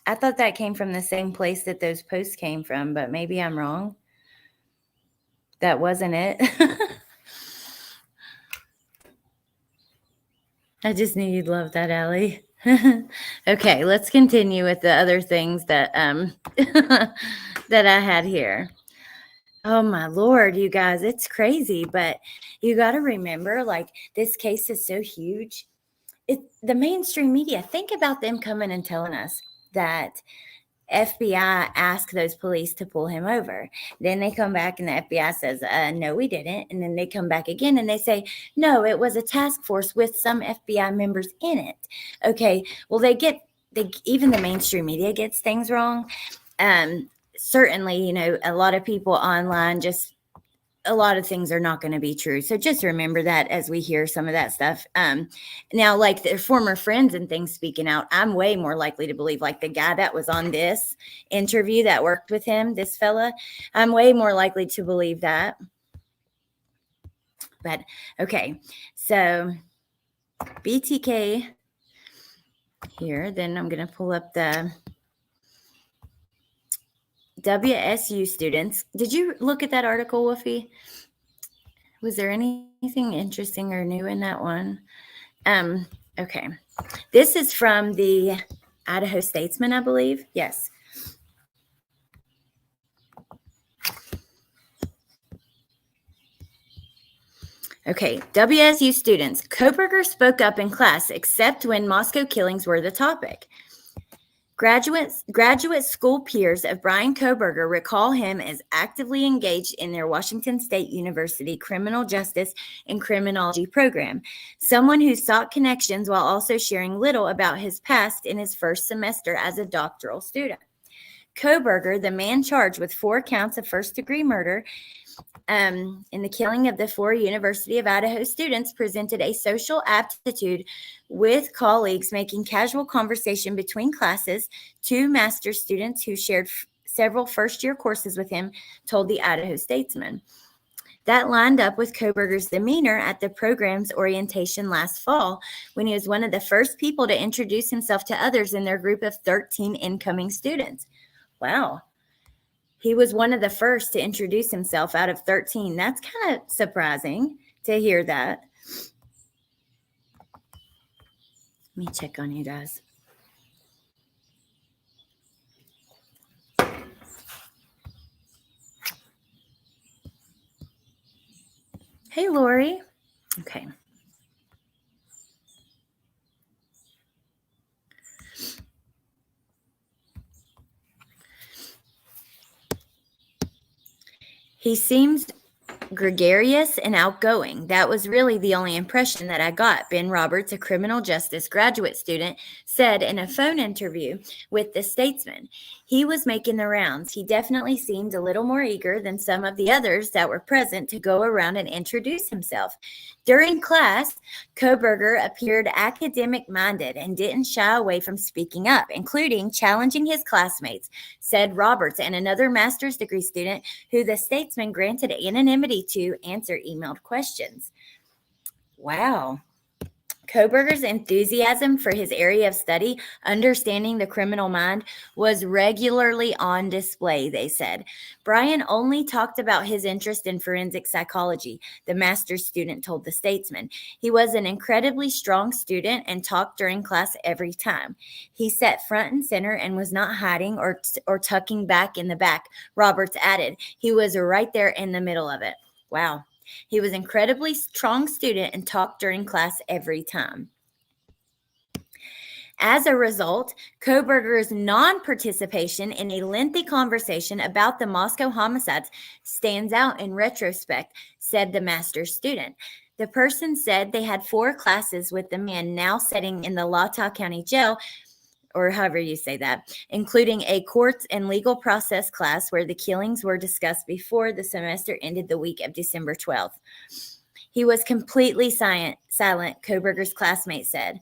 I thought that came from the same place that those posts came from, but maybe I'm wrong. That wasn't it. I just knew you'd love that, Allie. Okay, let's continue with the other things that that I had here. Oh my Lord, you guys, it's crazy, but you got to remember, like, this case is so huge. The mainstream media, think about them coming and telling us that FBI asked those police to pull him over. Then they come back and the FBI says, no, we didn't. And then they come back again and they say, no, it was a task force with some FBI members in it. Okay, well, even the mainstream media gets things wrong. Certainly, you know, a lot of people online, just a lot of things are not going to be true. So just remember that as we hear some of that stuff. Now, like their former friends and things speaking out, I'm way more likely to believe, like the guy that was on this interview that worked with him, this fella, I'm way more likely to believe that. But okay, so BTK here, then I'm going to pull up the WSU students. Did you look at that article, Wolfie? Was there anything interesting or new in that one? Okay. This is from the Idaho Statesman, I believe. Yes. Okay. WSU students. Kohberger spoke up in class, except when Moscow killings were the topic. Graduate school peers of Bryan Kohberger recall him as actively engaged in their Washington State University criminal justice and criminology program, someone who sought connections while also sharing little about his past in his first semester as a doctoral student. Kohberger, the man charged with 4 counts of first-degree murder in the killing of the 4 University of Idaho students, presented a social aptitude with colleagues, making casual conversation between classes. 2 master's students who shared several first-year courses with him told the Idaho Statesman. That lined up with Kohberger's demeanor at the program's orientation last fall, when he was one of the first people to introduce himself to others in their group of 13 incoming students. Wow. He was one of the first to introduce himself out of 13. That's kind of surprising to hear that. Let me check on you guys. Hey, Lori. Okay. He seems gregarious and outgoing. That was really the only impression that I got, Ben Roberts, a criminal justice graduate student, said in a phone interview with The Statesman. He was making the rounds. He definitely seemed a little more eager than some of the others that were present to go around and introduce himself. During class, Kohberger appeared academic-minded and didn't shy away from speaking up, including challenging his classmates, said Roberts, and another master's degree student who The Statesman granted anonymity to answer emailed questions. Wow. Kohberger's enthusiasm for his area of study, understanding the criminal mind, was regularly on display, they said. Bryan only talked about his interest in forensic psychology, the master's student told The Statesman. He was an incredibly strong student and talked during class every time. He sat front and center and was not hiding or tucking back in the back, Roberts added. He was right there in the middle of it. Wow. He was an incredibly strong student and talked during class every time. As a result, Kohberger's non-participation in a lengthy conversation about the Moscow homicides stands out in retrospect, said the master's student. The person said they had 4 classes with the man now sitting in the Latah County Jail, or however you say that, including a courts and legal process class where the killings were discussed before the semester ended the week of December 12th. He was completely silent, Kohberger's classmate said.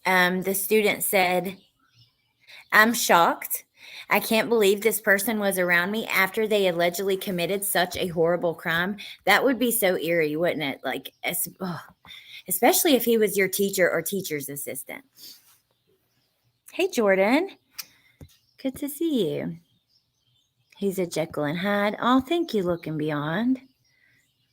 The student said, "I'm shocked. I can't believe this person was around me after they allegedly committed such a horrible crime. That would be so eerie, wouldn't it? Like, especially if he was your teacher or teacher's assistant." Hey, Jordan. Good to see you. He's a Jekyll and Hyde. Oh, thank you, Look and Beyond.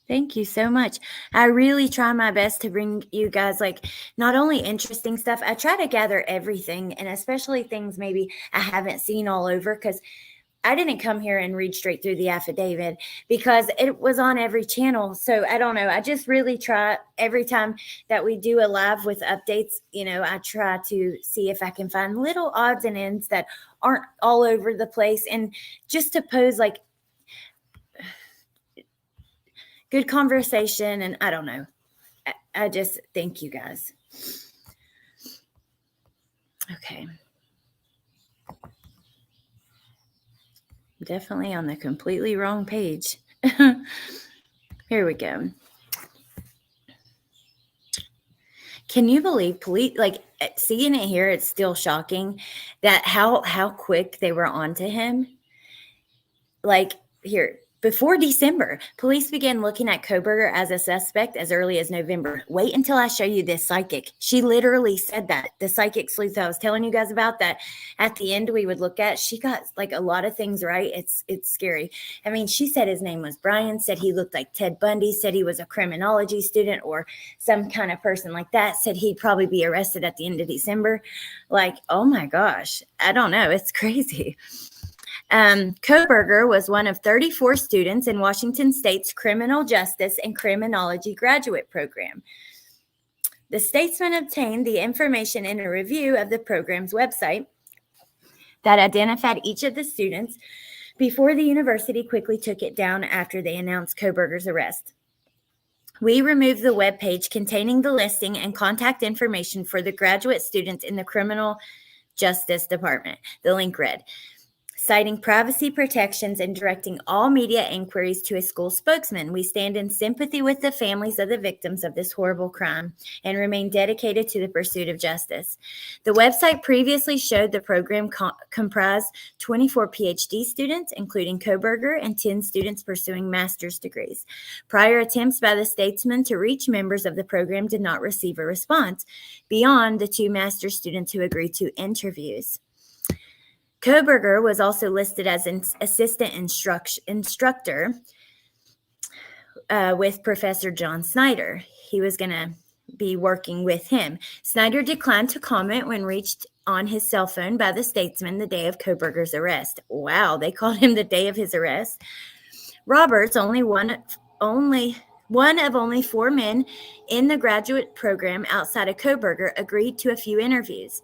Thank you so much. I really try my best to bring you guys, like, not only interesting stuff, I try to gather everything, and especially things maybe I haven't seen all over, because I didn't come here and read straight through the affidavit because it was on every channel. So I don't know. I just really try every time that we do a live with updates, I try to see if I can find little odds and ends that aren't all over the place, and just to pose like good conversation. And I don't know. I just thank you guys. Okay. Definitely on the completely wrong page. Here we go. Can you believe police, like, seeing it here, it's still shocking that how quick they were onto him. Like, here, before December, police began looking at Kohberger as a suspect as early as November. Wait until I show you this psychic. She literally said that. The psychic sleuth I was telling you guys about, that at the end we would look at, she got like a lot of things right. It's scary. I mean, she said his name was Bryan, said he looked like Ted Bundy, said he was a criminology student or some kind of person like that, said he'd probably be arrested at the end of December. Like, oh my gosh, I don't know. It's crazy. Kohberger was one of 34 students in Washington State's Criminal Justice and Criminology graduate program. The Statesman obtained the information in a review of the program's website that identified each of the students before the university quickly took it down after they announced Kohberger's arrest. We removed the web page containing the listing and contact information for the graduate students in the Criminal Justice Department, the link read. Citing privacy protections and directing all media inquiries to a school spokesman, we stand in sympathy with the families of the victims of this horrible crime and remain dedicated to the pursuit of justice. The website previously showed the program comprised 24 PhD students, including Kohberger, and 10 students pursuing master's degrees. Prior attempts by the Statesman to reach members of the program did not receive a response beyond the 2 master's students who agreed to interviews. Kohberger was also listed as an assistant instructor with Professor John Snyder. He was going to be working with him. Snyder declined to comment when on his cell phone by the Statesman the day of Kohbergers' arrest. Wow, they called him the day of his arrest. Roberts, only one of only 4 men in the graduate program outside of Kohberger, agreed to a few interviews.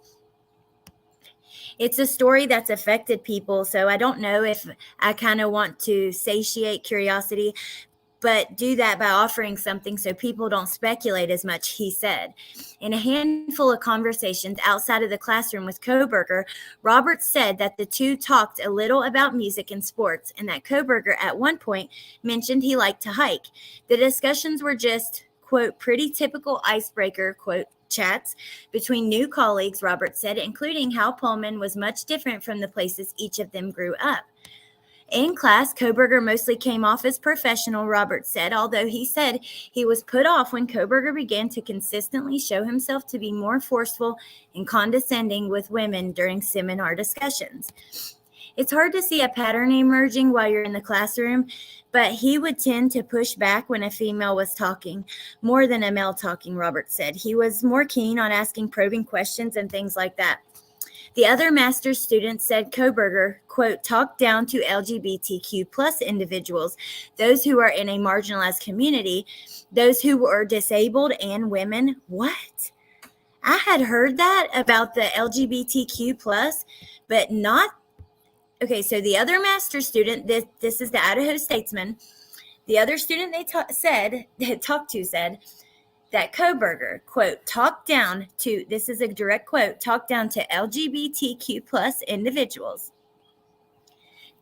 It's a story that's affected people, so I don't know if I kind of want to satiate curiosity, but do that by offering something so people don't speculate as much, he said. In a handful of conversations outside of the classroom with Kohberger, Roberts said that the two talked a little about music and sports, and that Kohberger at one point mentioned he liked to hike. The discussions were just, quote, pretty typical icebreaker, quote, chats between new colleagues, Roberts said, including how Pullman was much different from the places each of them grew up. In class, Kohberger mostly came off as professional, Roberts said, although he said he was put off when Kohberger began to consistently show himself to be more forceful and condescending with women during seminar discussions. It's hard to see a pattern emerging while you're in the classroom, but he would tend to push back when a female was talking, more than a male talking, Roberts said. He was more keen on asking probing questions and things like that. The other master's students said Kohberger, quote, talked down to LGBTQ plus individuals, those who are in a marginalized community, those who were disabled, and women. What? I had heard that about the LGBTQ plus, but not. Okay, so the other master's student, this is the Idaho Statesman, the other student they talked to said that Kohberger, quote, talked down to, this is a direct quote, talked down to LGBTQ plus individuals,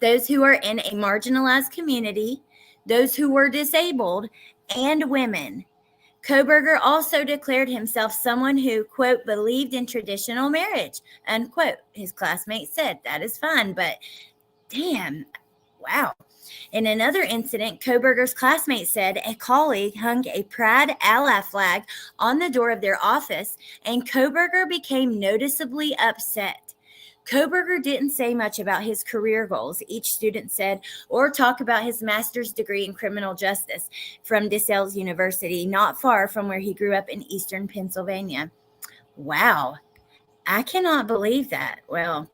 those who are in a marginalized community, those who were disabled, and women. Kohberger also declared himself someone who, quote, believed in traditional marriage, unquote. His classmate said, that is fine, but damn, wow. In another incident, Kohberger's classmate said a colleague hung a Pride ally flag on the door of their office, and Kohberger became noticeably upset. Kohberger didn't say much about his career goals, each student said, or talk about his master's degree in criminal justice from DeSales University, not far from where he grew up in eastern Pennsylvania. Wow, I cannot believe that. Well,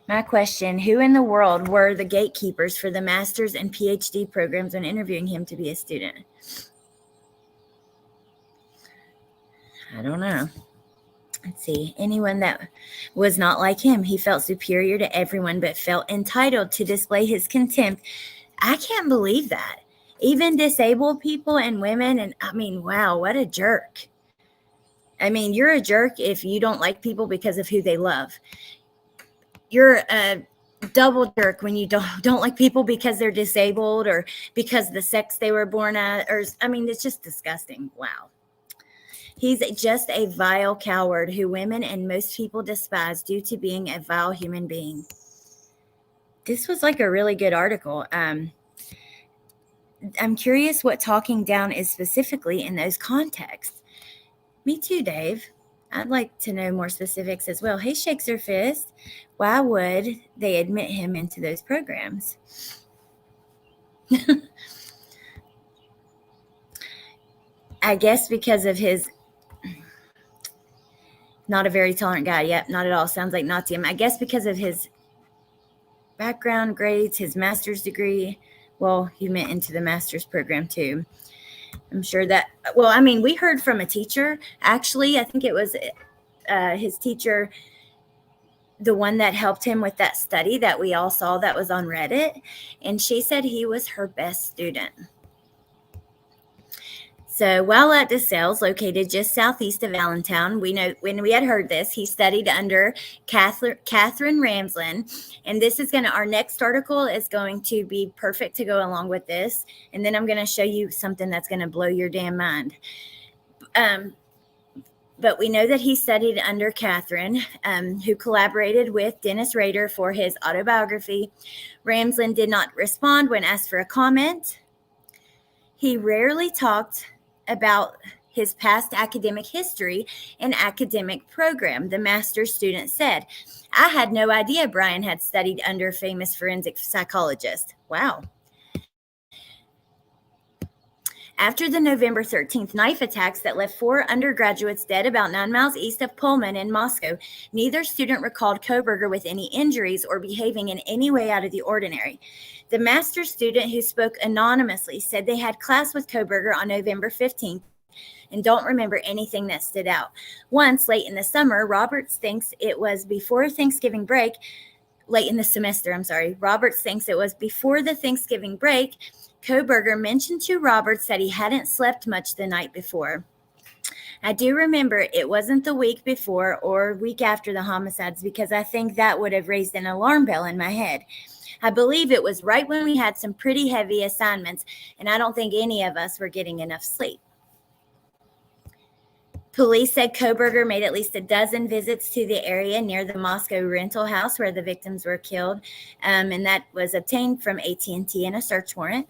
My question, who in the world were the gatekeepers for the master's and PhD programs when interviewing him to be a student? I don't know. Let's see. Anyone that was not like him. He felt superior to everyone, but felt entitled to display his contempt. I can't believe that. Even disabled people and women. And I mean, wow, what a jerk. I mean, you're a jerk if you don't like people because of who they love. You're a double jerk when you don't like people because they're disabled or because the sex they were born at. Or I mean, it's just disgusting. Wow. He's just a vile coward who women and most people despise due to being a vile human being. This was like a really good article. I'm curious what talking down is specifically in those contexts. Me too, Dave. I'd like to know more specifics as well. Hey, Shakes Her Fist. Why would they admit him into those programs? I guess because of his... Not a very tolerant guy. Yep, not at all. Sounds like Nazi. I guess because of his background, grades, his master's degree. Well, he went into the master's program too. I'm sure that, well, I mean, we heard from a teacher, actually. I think it was his teacher, the one that helped him with that study that we all saw that was on Reddit. And she said he was her best student. So while at DeSales, located just southeast of Allentown, we know when we had heard this, he studied under Catherine Ramsland. And this is our next article is going to be perfect to go along with this. And then I'm going to show you something that's going to blow your damn mind. But we know that he studied under Catherine, who collaborated with Dennis Rader for his autobiography. Ramsland did not respond when asked for a comment. He rarely talked about his past academic history and academic program, the master's student said. I had no idea Bryan had studied under famous forensic psychologist. Wow. After the November 13th knife attacks that left 4 undergraduates dead about 9 miles east of Pullman in Moscow, neither student recalled Kohberger with any injuries or behaving in any way out of the ordinary. The master's student who spoke anonymously said they had class with Kohberger on November 15th and don't remember anything that stood out. Once, late in the summer, Roberts thinks it was before Thanksgiving break, Roberts thinks it was before the Thanksgiving break, Kohberger mentioned to Roberts that he hadn't slept much the night before. I do remember it wasn't the week before or week after the homicides because I think that would have raised an alarm bell in my head. I believe it was right when we had some pretty heavy assignments, and I don't think any of us were getting enough sleep. Police said Kohberger made at least a dozen visits to the area near the Moscow rental house where the victims were killed, and that was obtained from AT&T in a search warrant.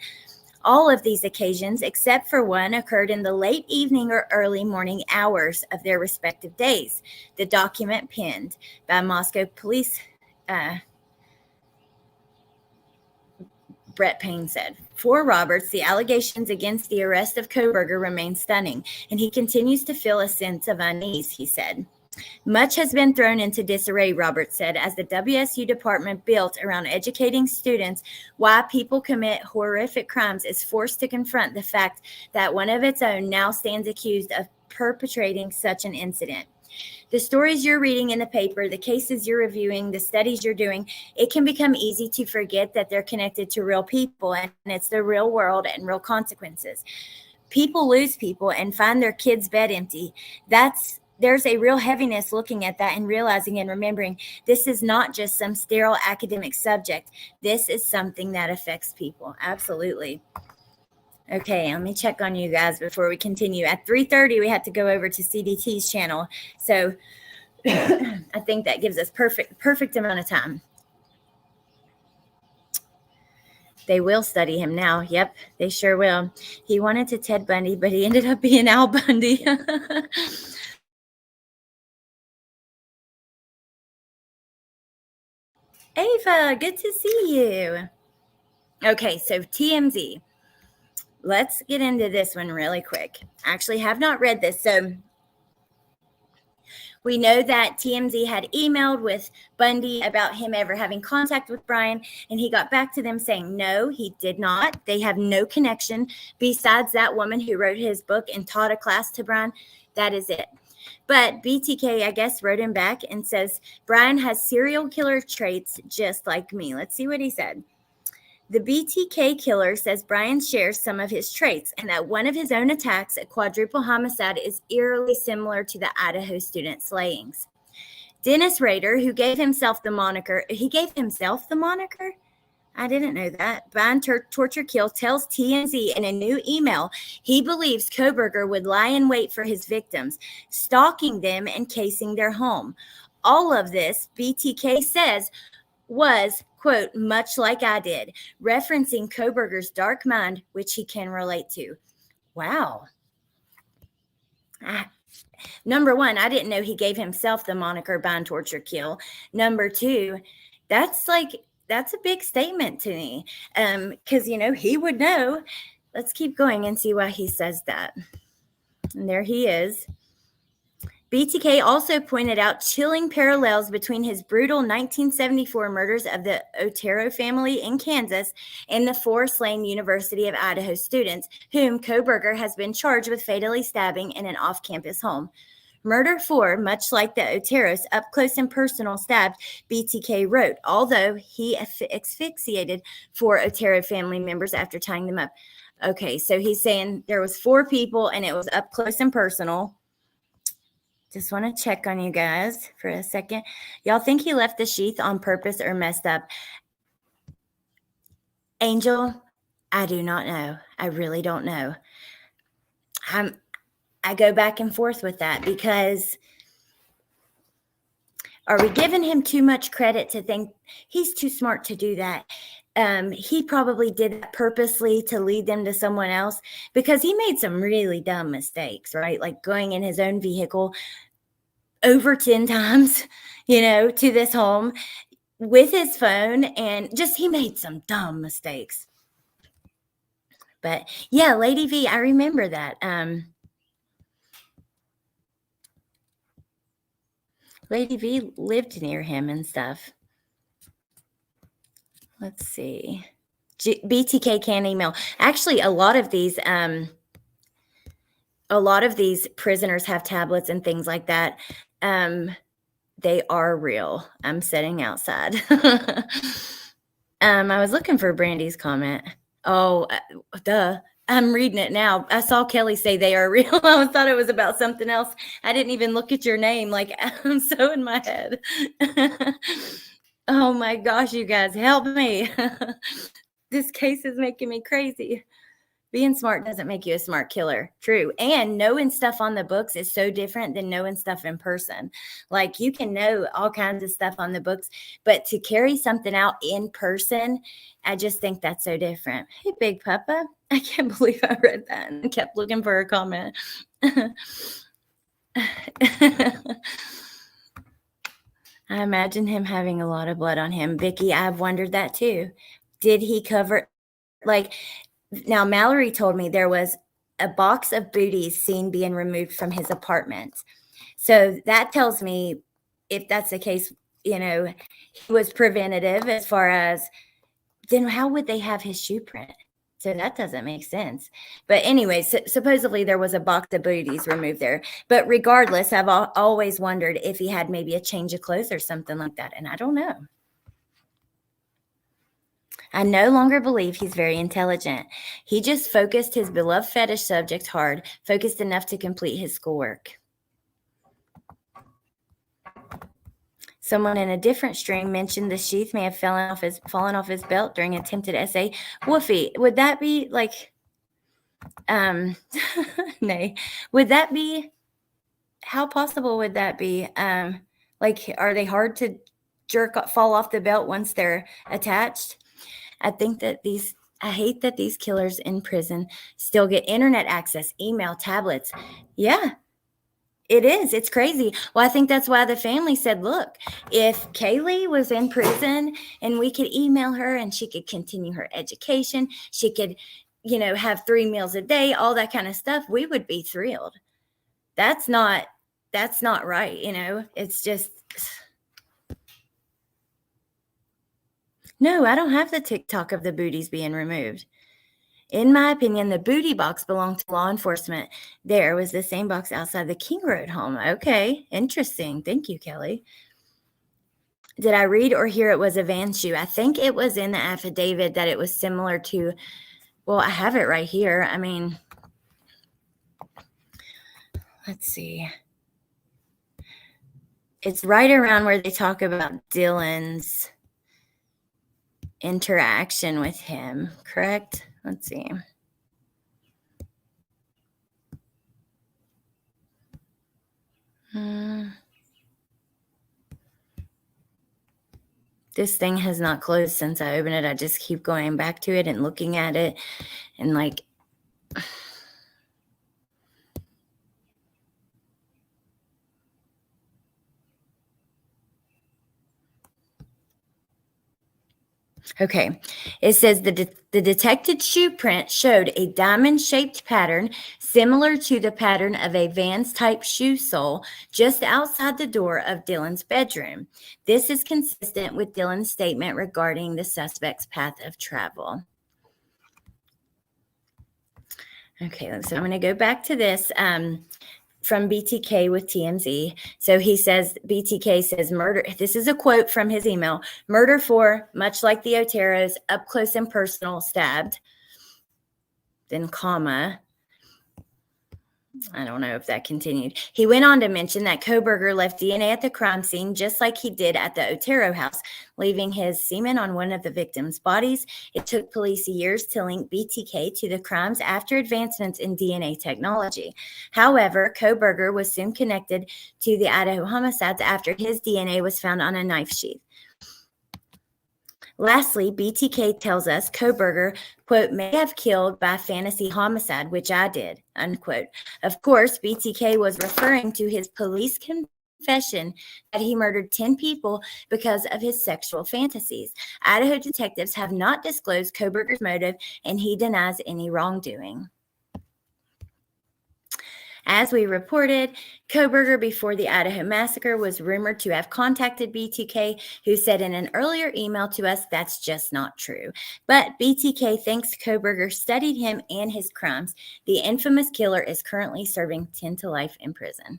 All of these occasions, except for one, occurred in the late evening or early morning hours of their respective days. The document penned by Moscow police, Brett Payne said. For Roberts, the allegations against the arrest of Kohberger remain stunning, and he continues to feel a sense of unease, he said. Much has been thrown into disarray, Roberts said, as the WSU department built around educating students why people commit horrific crimes is forced to confront the fact that one of its own now stands accused of perpetrating such an incident. The stories you're reading in the paper, the cases you're reviewing, the studies you're doing, it can become easy to forget that they're connected to real people and it's the real world and real consequences. People lose people and find their kid's bed empty. There's a real heaviness looking at that and realizing and remembering this is not just some sterile academic subject. This is something that affects people. Absolutely. Okay, let me check on you guys before we continue. At 3:30, we had to go over to CDT's channel. So I think that gives us perfect amount of time. They will study him now. Yep, they sure will. He wanted to Ted Bundy, but he ended up being Al Bundy. Ava, good to see you. Okay, so TMZ. Let's get into this one really quick. I actually have not read this. So we know that TMZ had emailed with Bundy about him ever having contact with Bryan, and he got back to them saying, no, he did not. They have no connection besides that woman who wrote his book and taught a class to Bryan. That is it. But BTK, I guess, wrote him back and says, Bryan has serial killer traits just like me. Let's see what he said. The BTK killer says Bryan shares some of his traits and that one of his own attacks, a quadruple homicide, is eerily similar to the Idaho student slayings. Dennis Rader, who gave himself the moniker, I didn't know that. Bryan Torture Kill tells TMZ in a new email he believes Kohberger would lie in wait for his victims, stalking them and casing their home. All of this, BTK says, was, quote, much like I did, referencing Kohberger's dark mind, which he can relate to. Wow. Number one, I didn't know he gave himself the moniker Bryan Torture Kill. Number two, that's a big statement to me because, he would know. Let's keep going and see why he says that. And there he is. BTK also pointed out chilling parallels between his brutal 1974 murders of the Otero family in Kansas and the 4 slain University of Idaho students, whom Kohberger has been charged with fatally stabbing in an off-campus home. Murder 4, much like the Oteros, up close and personal stabbed, BTK wrote, although he asphyxiated 4 Otero family members after tying them up. Okay, so he's saying there was 4 people and it was up close and personal. Just want to check on you guys for a second. Y'all think he left the sheath on purpose or messed up? Angel, I do not know. I really don't know. I go back and forth with that because are we giving him too much credit to think he's too smart to do that? He probably did that purposely to lead them to someone else because he made some really dumb mistakes, right? Like going in his own vehicle over 10 times, to this home with his phone, and just he made some dumb mistakes. But yeah, Lady V, I remember that. Lady V lived near him and stuff. Let's see. BTK can email. Actually, a lot of these prisoners have tablets and things like that. They are real. I'm sitting outside. I was looking for Brandy's comment. Oh, duh. I'm reading it now. I saw Kelly say they are real. I thought it was about something else. I didn't even look at your name. Like, I'm so in my head. Oh my gosh, you guys, help me. This case is making me crazy. Being smart doesn't make you a smart killer. True. And knowing stuff on the books is so different than knowing stuff in person. Like, you can know all kinds of stuff on the books, but to carry something out in person, I just think that's so different. Hey, Big Papa. I can't believe I read that and kept looking for a comment. I imagine him having a lot of blood on him. Vicky, I've wondered that too. Did he cover, like, now Mallory told me there was a box of booties seen being removed from his apartment. So that tells me, if that's the case, you know, he was preventative as far as, then how would they have his shoe print? So that doesn't make sense. But anyway, supposedly there was a box of booties removed there. But regardless, I've always wondered if he had maybe a change of clothes or something like that. And I don't know. I no longer believe he's very intelligent. He just focused his beloved fetish subject hard, focused enough to complete his schoolwork. Someone in a different stream mentioned the sheath may have fallen off his belt during attempted essay. Woofy, would that be like, nay, would that be, how possible would that be? Like, are they hard to fall off the belt once they're attached? I think that I hate that these killers in prison still get internet access, email, tablets. Yeah. It is. It's crazy. Well, I think that's why the family said, look, if Kaylee was in prison and we could email her and she could continue her education, she could, you know, have 3 meals a day, all that kind of stuff, we would be thrilled. That's not right. You know, it's just, no, I don't have the TikTok of the booties being removed. In my opinion, the booty box belonged to law enforcement. There was the same box outside the King Road home. Okay, interesting. Thank you, Kelly. Did I read or hear it was a van shoe? I think it was in the affidavit that it was similar to, well, I have it right here. I mean, let's see. It's right around where they talk about Dylan's interaction with him, correct? Let's see. This thing has not closed since I opened it. I just keep going back to it and looking at it and like, okay, it says the detected shoe print showed a diamond-shaped pattern similar to the pattern of a Vans-type shoe sole just outside the door of Dylan's bedroom. This is consistent with Dylan's statement regarding the suspect's path of travel. Okay, so I'm going to go back to this. From BTK with TMZ. So he says, BTK says, murder, this is a quote from his email, murder for, much like the Oteros, up close and personal, stabbed, then comma, I don't know if that continued. He went on to mention that Kohberger left DNA at the crime scene just like he did at the Otero house, leaving his semen on one of the victims' bodies. It took police years to link BTK to the crimes after advancements in DNA technology. However, Kohberger was soon connected to the Idaho homicides after his DNA was found on a knife sheath. Lastly, BTK tells us Kohberger, quote, may have killed by fantasy homicide, which I did, unquote. Of course, BTK was referring to his police confession that he murdered 10 people because of his sexual fantasies. Idaho detectives have not disclosed Kohberger's motive, and he denies any wrongdoing. As we reported, Kohberger, before the Idaho massacre, was rumored to have contacted BTK, who said in an earlier email to us that's just not true. But BTK thinks Kohberger studied him and his crimes. The infamous killer is currently serving 10 to life in prison.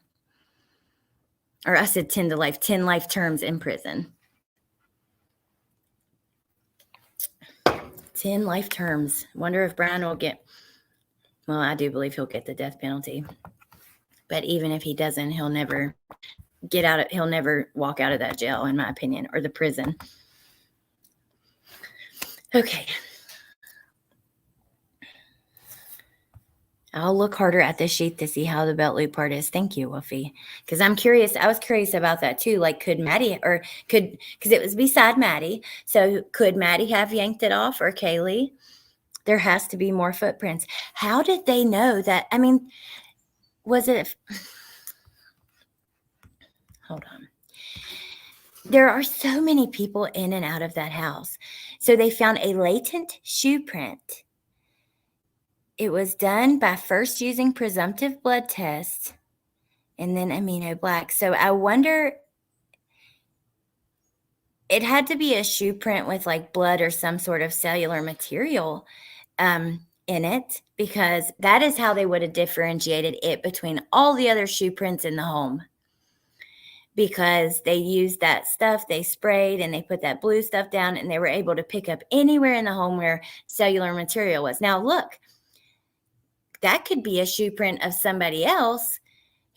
Or I said 10 to life, 10 life terms in prison. 10 life terms. Wonder if Bryan will get, well, I do believe he'll get the death penalty. But even if he doesn't, he'll never he'll never walk out of that jail, in my opinion, or the prison. Okay. I'll look harder at this sheet to see how the belt loop part is. Thank you, Wolfie. Because I'm curious. I was curious about that too. Like, could Maddie, because it was beside Maddie. So could Maddie have yanked it off, or Kaylee? There has to be more footprints. How did they know that? I mean, was it? Hold on. There are so many people in and out of that house. So they found a latent shoe print. It was done by first using presumptive blood tests and then amino black. So I wonder, it had to be a shoe print with like blood or some sort of cellular material in it, because that is how they would have differentiated it between all the other shoe prints in the home. Because they used that stuff, they sprayed and they put that blue stuff down, and they were able to pick up anywhere in the home where cellular material was. Now, look, that could be a shoe print of somebody else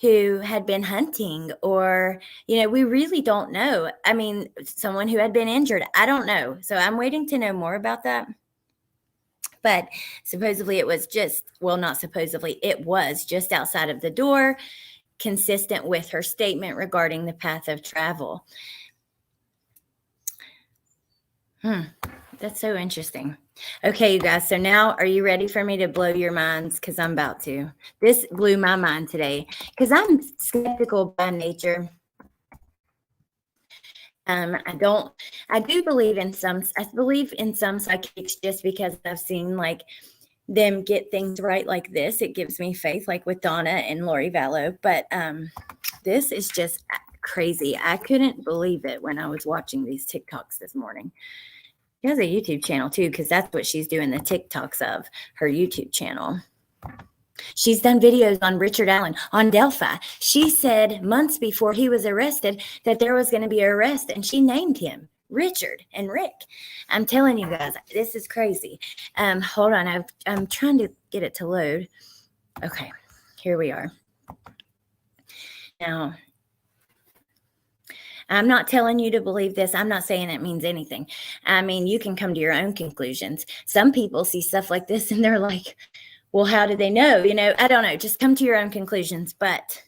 who had been hunting, or, we really don't know. I mean, someone who had been injured. I don't know. So I'm waiting to know more about that. But supposedly it was not supposedly, it was just outside of the door, consistent with her statement regarding the path of travel. That's so interesting. Okay, you guys. So now, are you ready for me to blow your minds? Because I'm about to. This blew my mind today because I'm skeptical by nature. I do believe in some psychics just because I've seen like them get things right like this. It gives me faith, like with Donna and Lori Vallow. But this is just crazy. I couldn't believe it when I was watching these TikToks this morning. She has a YouTube channel too, because that's what she's doing the TikToks of, her YouTube channel. She's done videos on Richard Allen, on Delphi. She said months before he was arrested that there was going to be an arrest, and she named him Richard and Rick. I'm telling you guys, this is crazy. Hold on. I'm trying to get it to load. Okay, here we are. Now, I'm not telling you to believe this. I'm not saying it means anything. I mean, you can come to your own conclusions. Some people see stuff like this and they're like, well, how did they know? I don't know. Just come to your own conclusions. But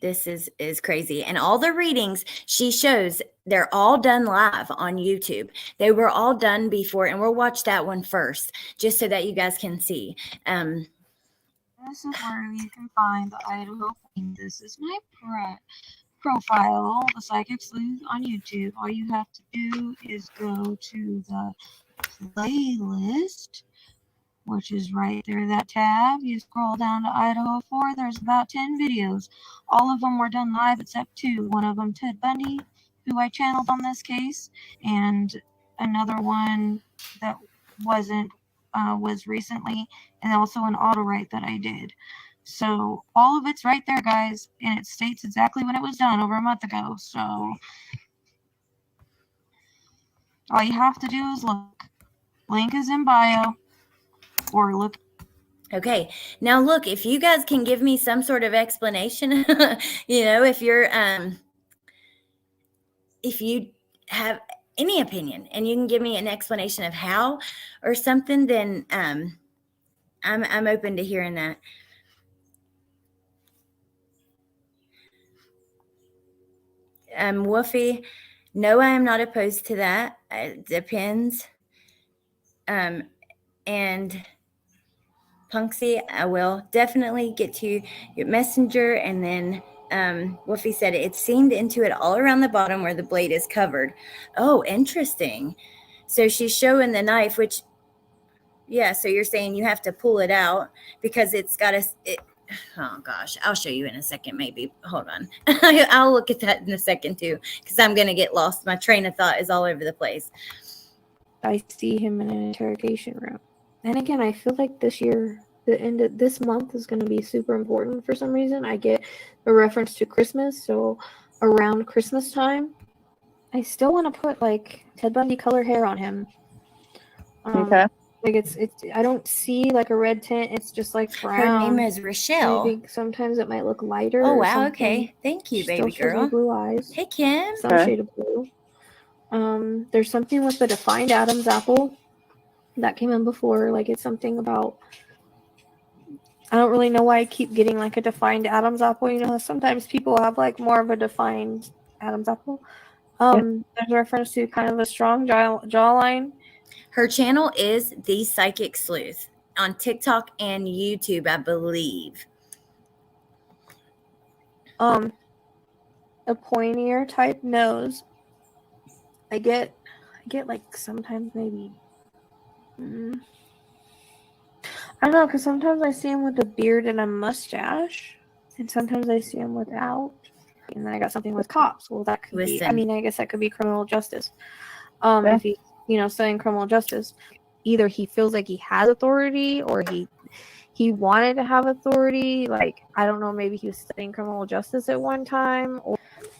this is crazy. And all the readings she shows, they're all done live on YouTube. They were all done before, and we'll watch that one first, just so that you guys can see. This is where you can find the Idaho Queen. This is my profile, the Psychic Sleuth on YouTube. All you have to do is go to the playlist, which is right there, that tab. You scroll down to Idaho 4. There's about 10 videos. All of them were done live except 2. One of them, Ted Bundy, who I channeled on this case, and another one that wasn't was recently, and also an auto write that I did. So all of it's right there, guys, and it states exactly when it was done over a month ago. So all you have to do is look. Link is in bio, or look. Okay, now look, if you guys can give me some sort of explanation, if you're if you have any opinion and you can give me an explanation of how or something, then I'm open to hearing that. Woofy, no, I am not opposed to that. It depends. And Punksy, I will definitely get to your messenger. And then Woofy said it seamed into it all around the bottom where the blade is covered. Oh, interesting. So she's showing the knife, which, yeah, so you're saying you have to pull it out because it's got a, oh gosh, I'll show you in a second maybe. Hold on. I'll look at that in a second too because I'm going to get lost. My train of thought is all over the place. I see him in an interrogation room. And again, I feel like this year, the end of this month is going to be super important for some reason. I get a reference to Christmas, so around Christmas time, I still want to put like Ted Bundy color hair on him. Okay. Like it's I don't see like a red tint. It's just like Her brown. name is Rochelle. I think sometimes it might look lighter. Oh or wow, something. okay. Thank you, Still baby shows me girl. blue eyes. Hey Kim. Some shade of blue. There's something with the defined Adam's apple that came in before. Like it's something about, I don't really know why I keep getting like a defined Adam's apple. You know, sometimes people have like more of a defined Adam's apple. There's a reference to kind of a strong jawline. Her channel is The Psychic Sleuth on TikTok and YouTube, I believe. A pointier type nose. I get like sometimes maybe. I don't know, because sometimes I see him with a beard and a mustache, and sometimes I see him without. And then I got something with cops. Well, that could be. I mean, I guess that could be criminal justice. If he's studying criminal justice, either he feels like he has authority, or he wanted to have authority. Like I don't know, maybe he was studying criminal justice at one time.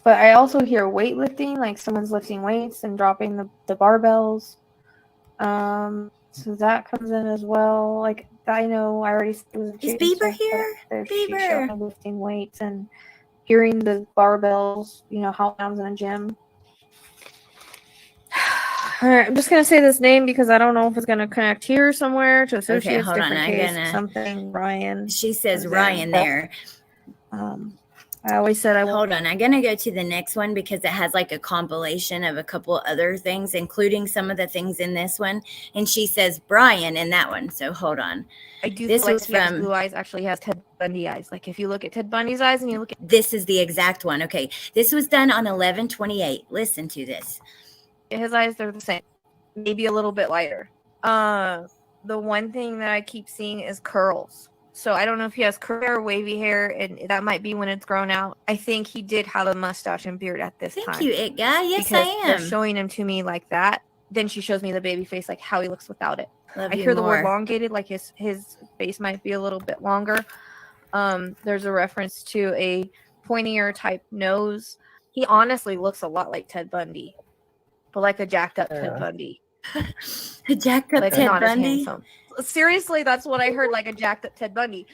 But I also hear weightlifting, like someone's lifting weights and dropping the barbells. So that comes in as well. Like I know I already was. Is Bieber here? Bieber lifting weights and hearing the barbells. You know how it sounds in a gym. All right, I'm just gonna say this name because I don't know if it's gonna connect here somewhere to associate. Okay, hold on. I'm gonna something Ryan. She says Ryan there. I always said I won't. Hold on. I'm going to go to the next one because it has like a compilation of a couple other things, including some of the things in this one. And she says Bryan in that one. So hold on. I do This feel was like he has from blue eyes actually has Ted Bundy eyes. Like if you look at Ted Bundy's eyes and you look at this is the exact one. Okay. This was done on 11/28. Listen to this. his eyes, they're the same. Maybe a little bit lighter. The one thing that I keep seeing is curls. So I don't know if he has curly or wavy hair, and that might be when it's grown out. I think he did have a mustache and beard at this time. Thank you, it guy. Yes, because I am. they're showing him to me like that. Then she shows me the baby face, like how he looks without it. Love I you hear the more. word elongated, like his face might be a little bit longer. There's a reference to a pointier type nose. He honestly looks a lot like Ted Bundy, but like a jacked up Ted Bundy. A jacked up Like Ted not as Bundy? handsome. Seriously, that's what I heard, like a jacked up Ted Bundy.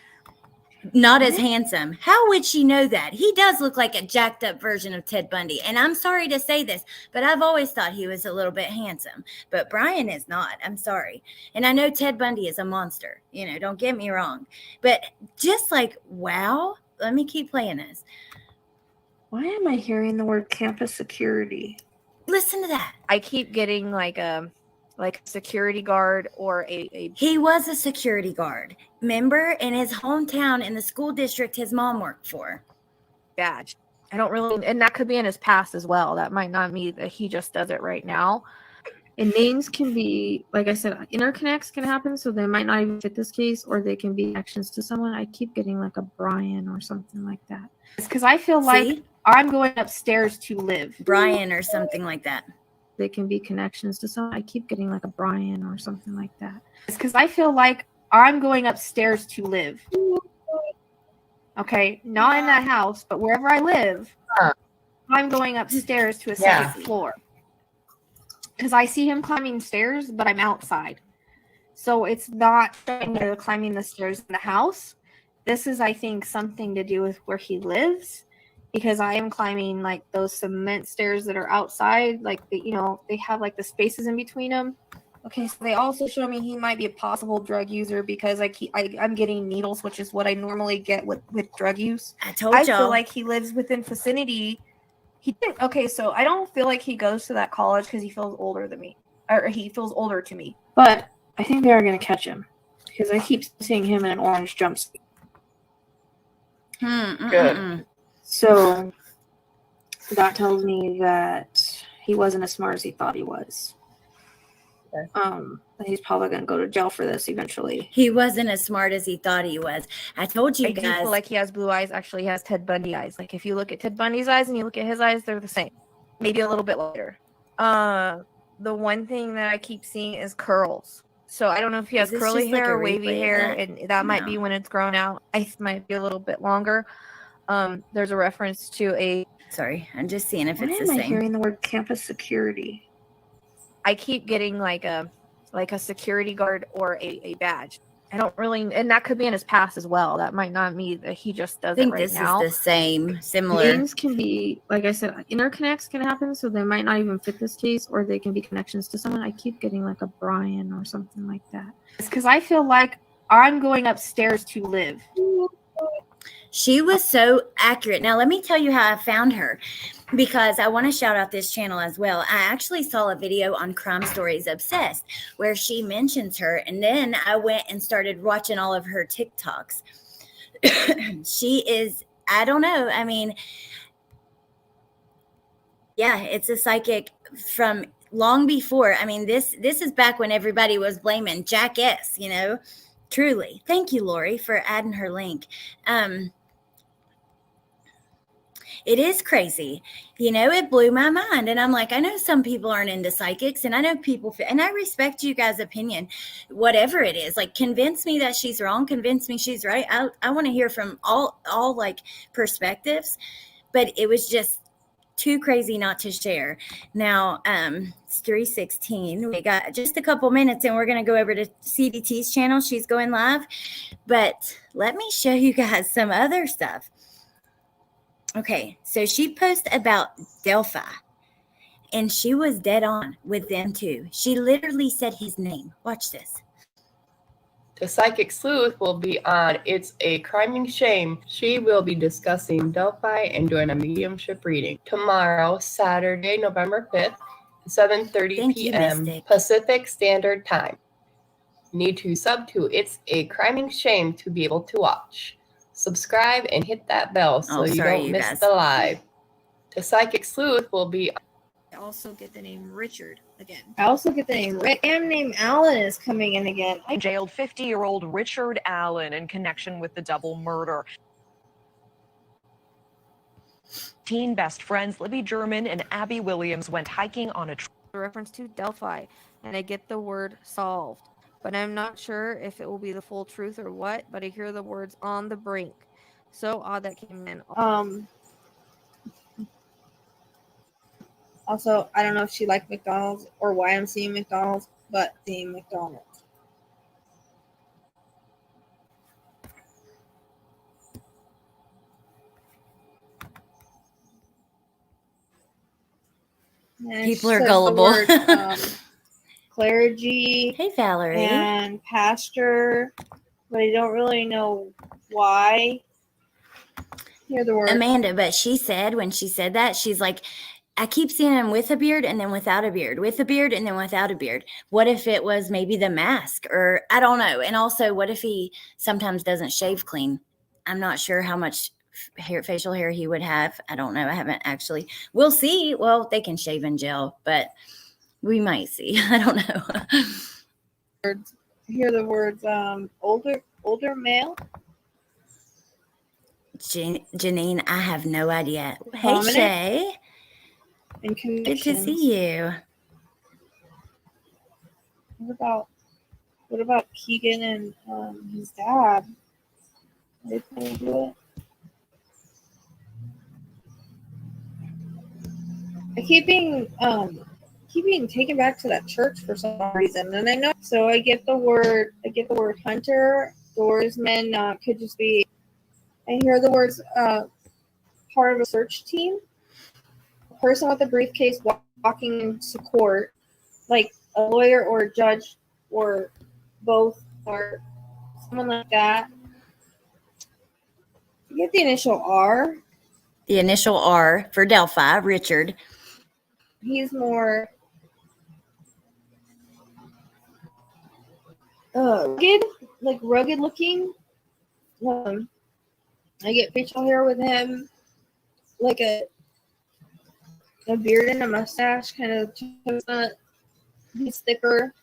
Not as handsome. How would she know that? He does look like a jacked up version of Ted Bundy. And I'm sorry to say this, but I've always thought he was a little bit handsome. But Bryan is not. I'm sorry. And I know Ted Bundy is a monster. You know, don't get me wrong. But just like, wow. Let me keep playing this. Why am I hearing the word campus security? Listen to that. I keep getting like a security guard or a He was a security guard. Remember, in his hometown in the school district his mom worked for. badge. I don't really, and that could be in his past as well. That might not mean that he just does it right now. And names can be, like I said, interconnects can happen, so they might not even fit this case, or they can be actions to someone. I keep getting like a Bryan or something like that. It's because I feel like I'm going upstairs to live. Bryan or something like that. They can be connections to someone. I keep getting like a Bryan or something like that. It's because I feel like I'm going upstairs to live. Okay, not in that house, but wherever I live, I'm going upstairs to a second floor. Because I see him climbing stairs, but I'm outside. So it's not climbing the stairs in the house. This is, I think, something to do with where he lives. Because I am climbing like those cement stairs that are outside. Like, they have like the spaces in between them. Okay, so they also show me he might be a possible drug user because I'm getting needles, which is what I normally get with drug use. I told y'all. I feel like he lives within vicinity. Okay, so I don't feel like he goes to that college because he feels older than me, or he feels older to me. But I think they are going to catch him. because I keep seeing him in an orange jumpsuit. Good. So that tells me that he wasn't as smart as he thought he was. Okay. He's probably gonna go to jail for this eventually. He wasn't as smart as he thought he was. I told you I do guys. feel like he has blue eyes. Actually, he has Ted Bundy eyes. Like if you look at Ted Bundy's eyes and you look at his eyes, they're the same. Maybe a little bit lighter. The one thing that I keep seeing is curls. So I don't know if he has Is this curly just like hair a or wavy replay of hair, that? and that might be No. when it's grown out. Might be a little bit longer. There's a reference to a. Sorry, I'm just seeing if Why it's the am I same. hearing the word campus security? I keep getting like a security guard or a badge. I don't really, and that could be in his past as well. That might not mean that he just does I think it right this now. is the same, similar. Names can be, like I said, interconnects can happen, so they might not even fit this case, or they can be connections to someone. I keep getting like a Bryan or something like that. It's because I feel like I'm going upstairs to live. She was so accurate. Now, let me tell you how I found her, because I want to shout out this channel as well. I actually saw a video on Crime Stories Obsessed where she mentions her, and then I went and started watching all of her TikToks. She is, I don't know. I mean, yeah, it's a psychic from long before. I mean, this is back when everybody was blaming Jack S, you know, truly. Thank you, Lori, for adding her link. It is crazy. You know, it blew my mind. And I'm like, I know some people aren't into psychics, and I know people, and I respect you guys' opinion, whatever it is. Like, convince me that she's wrong, convince me she's right. I want to hear from all like perspectives, but it was just too crazy not to share. Now, it's 3:16. We got just a couple minutes, and we're going to go over to CDT's channel. She's going live. But let me show you guys some other stuff. Okay, so she posted about Delphi, and she was dead on with them too. She literally said his name. Watch this. The Psychic Sleuth will be on It's a Criming Shame. She will be discussing Delphi and doing a mediumship reading tomorrow, Saturday, November 5th, 7:30 Thank you, p.m. Mystic. Pacific Standard Time. Need to sub to It's a Criming Shame to be able to watch. Subscribe and hit that bell so you sorry, don't you miss guys. the live. The Psychic Sleuth will be. I also get the name Richard again. I also get the name Rick, and name Alan is coming in again. Jailed 50-year-old Richard Allen in connection with the double murder. Teen best friends Libby German and Abby Williams went hiking on a reference to Delphi, and I get the word solved. But I'm not sure if it will be the full truth or what, but I hear the words on the brink. So odd that came in. Also, I don't know if she liked McDonald's or why I'm seeing McDonald's, but seeing McDonald's. And People are says the gullible. words, clergy. Hey, Valerie. And pastor, but I don't really know why. Hear the word Amanda, but she said, when she said that, she's like, I keep seeing him with a beard and then without a beard, with a beard and then without a beard. What if it was maybe the mask, or I don't know. And also, what if he sometimes doesn't shave clean? I'm not sure how much facial hair he would have. I don't know. I haven't actually. We'll see. Well, they can shave in jail, but we might see. I don't know. Hear the words older male. Janine, I have no idea. Hey, Prominent. Shay. And Good to see you. What about Keegan and his dad? Are they planning to do it? I keep being taken back to that church for some reason, and I know. So I get the word hunter, doorsman. Could just be. I hear the words part of a search team. A person with a briefcase walking into court, like a lawyer or a judge or both, or someone like that. You get the initial R. The initial R for Delphi, Richard. He's more rugged, like rugged looking. I get facial hair with him, like a beard and a mustache, kind of chestnut. He's thicker.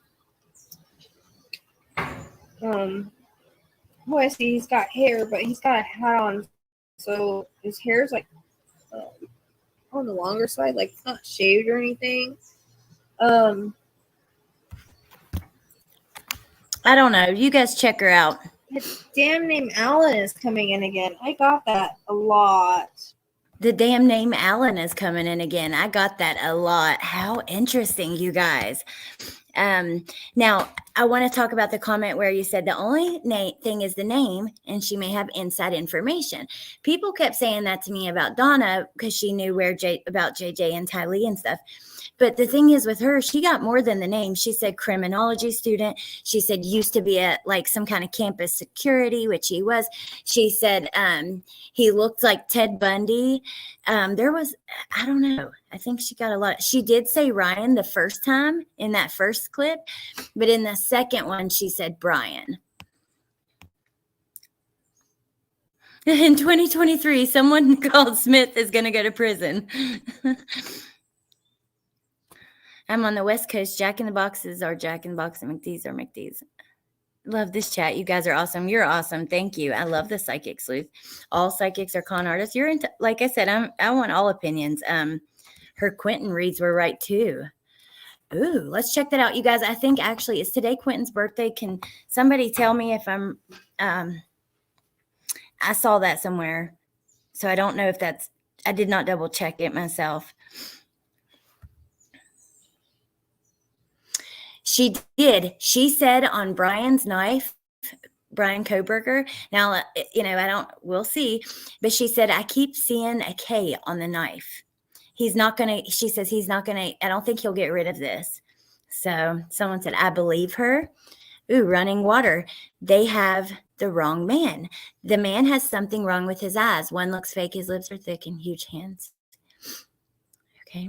Well, I see he's got hair, but he's got a hat on, so his hair's like on the longer side, like it's not shaved or anything. I don't know. You guys check her out. His damn name Alan is coming in again. I got that a lot. The damn name Alan is coming in again. I got that a lot. How interesting, you guys. Now, I want to talk about the comment where you said the only thing is the name, and she may have inside information. People kept saying that to me about Donna because she knew about JJ and Tylee and stuff. But the thing is with her, she got more than the name. She said criminology student. She said used to be at like some kind of campus security, which he was. She said he looked like Ted Bundy. I don't know. I think she got a lot. She did say Ryan the first time in that first clip, but in the second one, she said Bryan. In 2023, someone called Smith is going to go to prison. I'm on the West Coast. Jack in the Boxes are Jack in the Box and McDee's are McDee's. Love this chat. You guys are awesome. You're awesome. Thank you. I love the psychic sleuth. All psychics are con artists. You're into, like I said, I want all opinions. Her Quentin reads were right too. Ooh, let's check that out, you guys. I think actually it's today Quentin's birthday. Can somebody tell me if I'm I saw that somewhere. So I don't know if that's, I did not double check it myself. She did. She said on Bryan's knife, Bryan Kohberger. Now, we'll see. But she said, I keep seeing a K on the knife. She says he's not going to, I don't think he'll get rid of this. So someone said, I believe her. Ooh, running water. They have the wrong man. The man has something wrong with his eyes. One looks fake. His lips are thick and huge hands. Okay.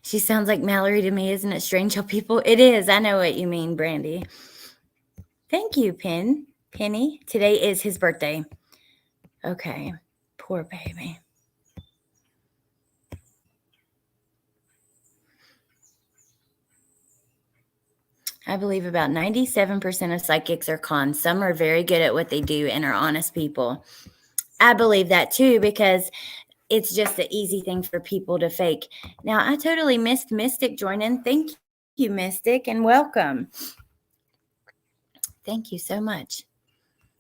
She sounds like Mallory to me. Isn't it strange how people... It is. I know what you mean, Brandy. Thank you, Penny. Today is his birthday. Okay. Poor baby. I believe about 97% of psychics are cons. Some are very good at what they do and are honest people. I believe that too because it's just an easy thing for people to fake. Now, I totally missed Mystic joining. Thank you, Mystic, and welcome. Thank you so much.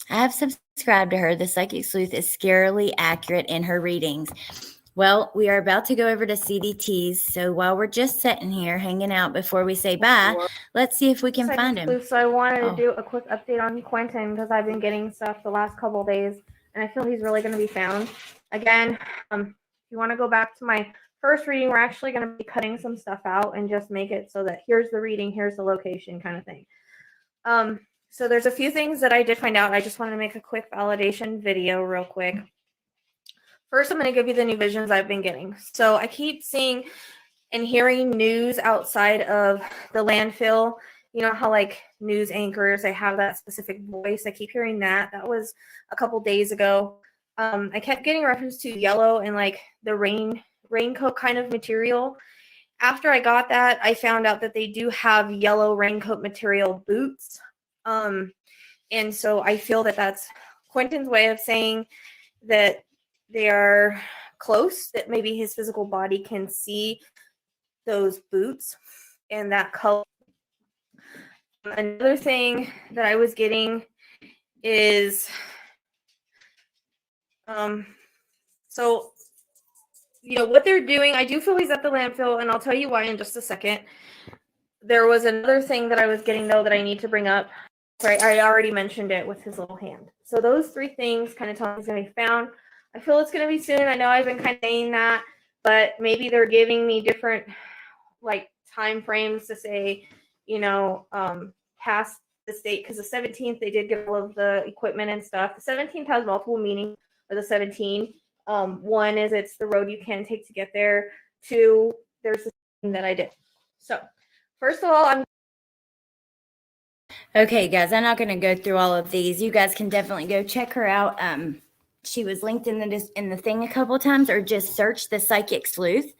I have subscribed to her. The Psychic Sleuth is scarily accurate in her readings. Well, we are about to go over to CDTs. So while we're just sitting here hanging out before we say bye, let's see if we can find him. So I wanted to do a quick update on Quentin because I've been getting stuff the last couple of days, and I feel he's really going to be found. Again, if you want to go back to my first reading, we're actually going to be cutting some stuff out and just make it so that here's the reading, here's the location kind of thing. So there's a few things that I did find out. I just wanted to make a quick validation video real quick. First, I'm going to give you the new visions I've been getting. So I keep seeing and hearing news outside of the landfill. You know how like news anchors, they have that specific voice. I keep hearing that. That was a couple days ago. I kept getting reference to yellow and like the raincoat kind of material. After I got that, I found out that they do have yellow raincoat material boots. And so I feel that that's Quentin's way of saying that they are close, that maybe his physical body can see those boots and that color. Another thing that I was getting is, so, you know, what they're doing, I do feel he's at the landfill, and I'll tell you why in just a second. There was another thing that I was getting, though, that I need to bring up. Right, I already mentioned it with his little hand. So those three things kind of tell me he's going to be found. I feel it's going to be soon. I know I've been kind of saying that, but maybe they're giving me different like time frames to say, you know, past the date, because the 17th they did get all of the equipment and stuff. The 17th has multiple meanings for the 17. One is it's the road you can take to get there. Two, there's the thing that I did. So, first of all, I'm Okay, guys, I'm not going to go through all of these. You guys can definitely go check her out. She was linked in the thing a couple times, or just search the Psychic Sleuth.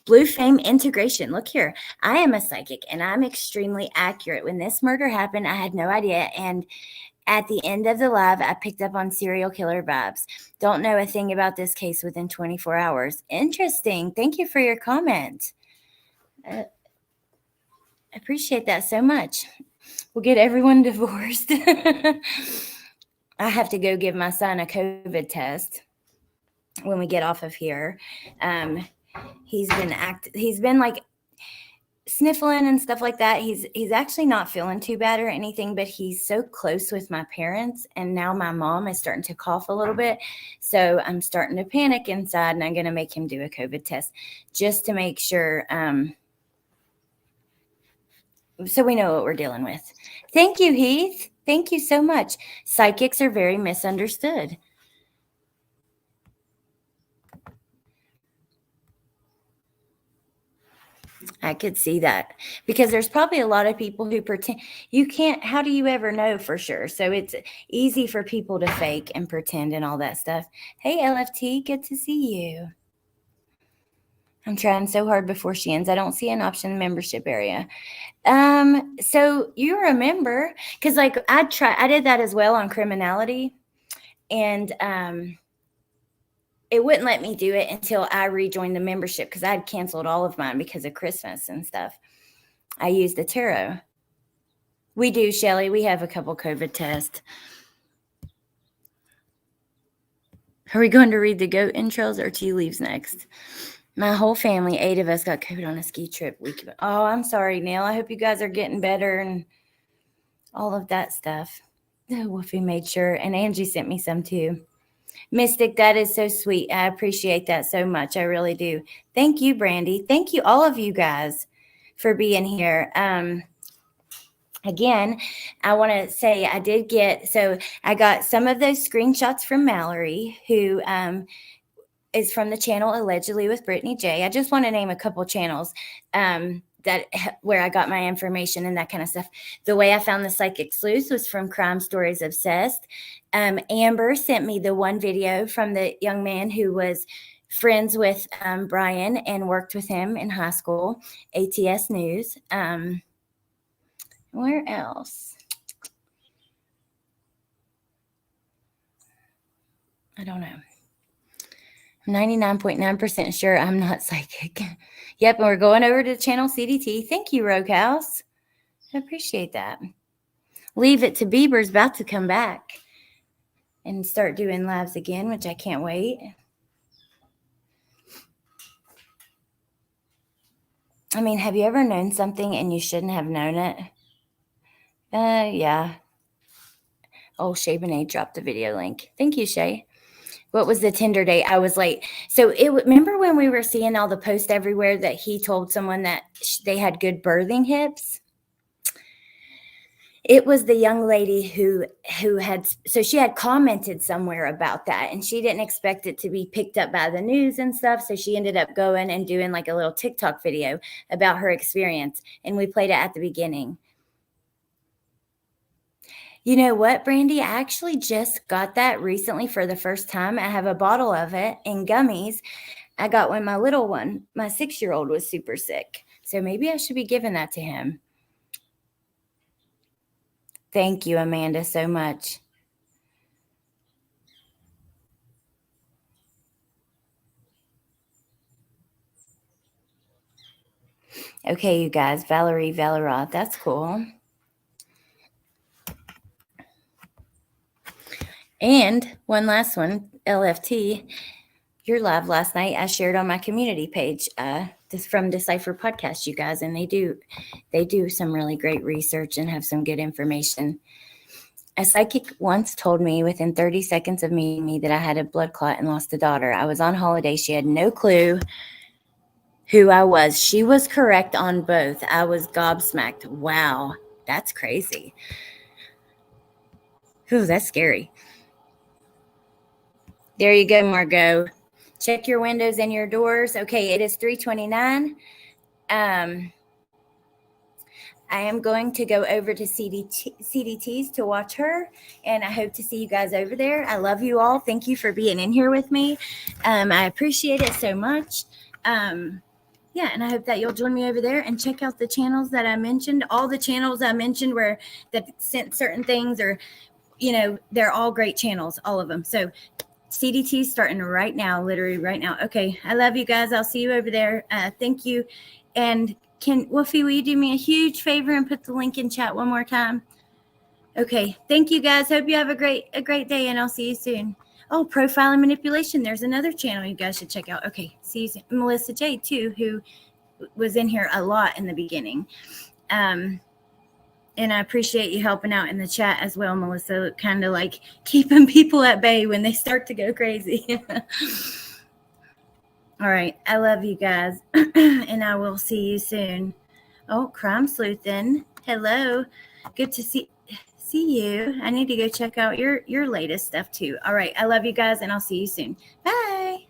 Blue Fame Integration. Look here. I am a psychic, and I'm extremely accurate. When this murder happened, I had no idea, and at the end of the live, I picked up on serial killer vibes. Don't know a thing about this case within 24 hours. Interesting. Thank you for your comment. I appreciate that so much. We'll get everyone divorced. I have to go give my son a COVID test when we get off of here. He's been like sniffling and stuff like that. He's actually not feeling too bad or anything, but he's so close with my parents, and now my mom is starting to cough a little bit. So I'm starting to panic inside, and I'm going to make him do a COVID test just to make sure, so we know what we're dealing with. Thank you, Heath. Thank you so much. Psychics are very misunderstood. I could see that, because there's probably a lot of people who pretend. You can't, how do you ever know for sure? So it's easy for people to fake and pretend and all that stuff. Hey, LFT, good to see you. I'm trying so hard before she ends. I don't see an option in the membership area. So you remember, because like I did that as well on criminality, and it wouldn't let me do it until I rejoined the membership, because I had canceled all of mine because of Christmas and stuff. I used the tarot. We do, Shelly. We have a couple COVID tests. Are we going to read the goat intros or tea leaves next? My whole family, 8 of us, got COVID on a ski trip week. Oh, I'm sorry, Neil. I hope you guys are getting better and all of that stuff. Oh, Wolfie made sure. And Angie sent me some too. Mystic, that is so sweet. I appreciate that so much. I really do. Thank you, Brandy. Thank you, all of you guys, for being here. Again, I want to say I got some of those screenshots from Mallory, who is from the channel Allegedly with Brittany J. I just want to name a couple channels where I got my information and that kind of stuff. The way I found the Psychic Sleuth was from Crime Stories Obsessed. Amber sent me the one video from the young man who was friends with Bryan and worked with him in high school. ATS News. Where else? I don't know. 99.9% sure I'm not psychic. Yep, and we're going over to channel CDT. Thank you, Rogue House. I appreciate that. Leave It to Bieber's about to come back and start doing lives again, which I can't wait. I mean, have you ever known something and you shouldn't have known it? Yeah. Oh, Shay Benet dropped the video link. Thank you, Shay. What was the Tinder date? I was late. So remember when we were seeing all the posts everywhere that he told someone that they had good birthing hips? It was the young lady who she had commented somewhere about that, and she didn't expect it to be picked up by the news and stuff. So she ended up going and doing like a little TikTok video about her experience, and we played it at the beginning. You know what, Brandy? I actually just got that recently for the first time. I have a bottle of it in gummies. I got when my little one, my 6-year-old, was super sick. So maybe I should be giving that to him. Thank you, Amanda, so much. Okay, you guys. Valerie Valerot. That's cool. And one last one, LFT, your live last night, I shared on my community page. This from Decipher Podcast, you guys, and they do some really great research and have some good information. A psychic once told me within 30 seconds of meeting me that I had a blood clot and lost a daughter. I was on holiday. She had no clue who I was. She was correct on both. I was gobsmacked. Wow, that's crazy. Ooh, that's scary. There you go, Margot. Check your windows and your doors. Okay, it is 3:29. I am going to go over to CDT's to watch her, and I hope to see you guys over there. I love you all. Thank you for being in here with me. I appreciate it so much. Yeah, and I hope that you'll join me over there and check out the channels that I mentioned. All the channels I mentioned where that sent certain things, or they're all great channels, all of them. So CDT starting right now, literally right now. Okay, I love you guys. I'll see you over there. Thank you. And Wolfie, will you do me a huge favor and put the link in chat one more time? Okay, thank you guys. Hope you have a great day, and I'll see you soon. Oh, profiling manipulation. There's another channel you guys should check out. Okay, see you soon. Melissa J too, who was in here a lot in the beginning. And I appreciate you helping out in the chat as well, Melissa, kind of like keeping people at bay when they start to go crazy. All right, I love you guys, and I will see you soon. Oh, Crime Sleuthin', hello. Good to see you. I need to go check out your latest stuff too. All right, I love you guys, and I'll see you soon. Bye.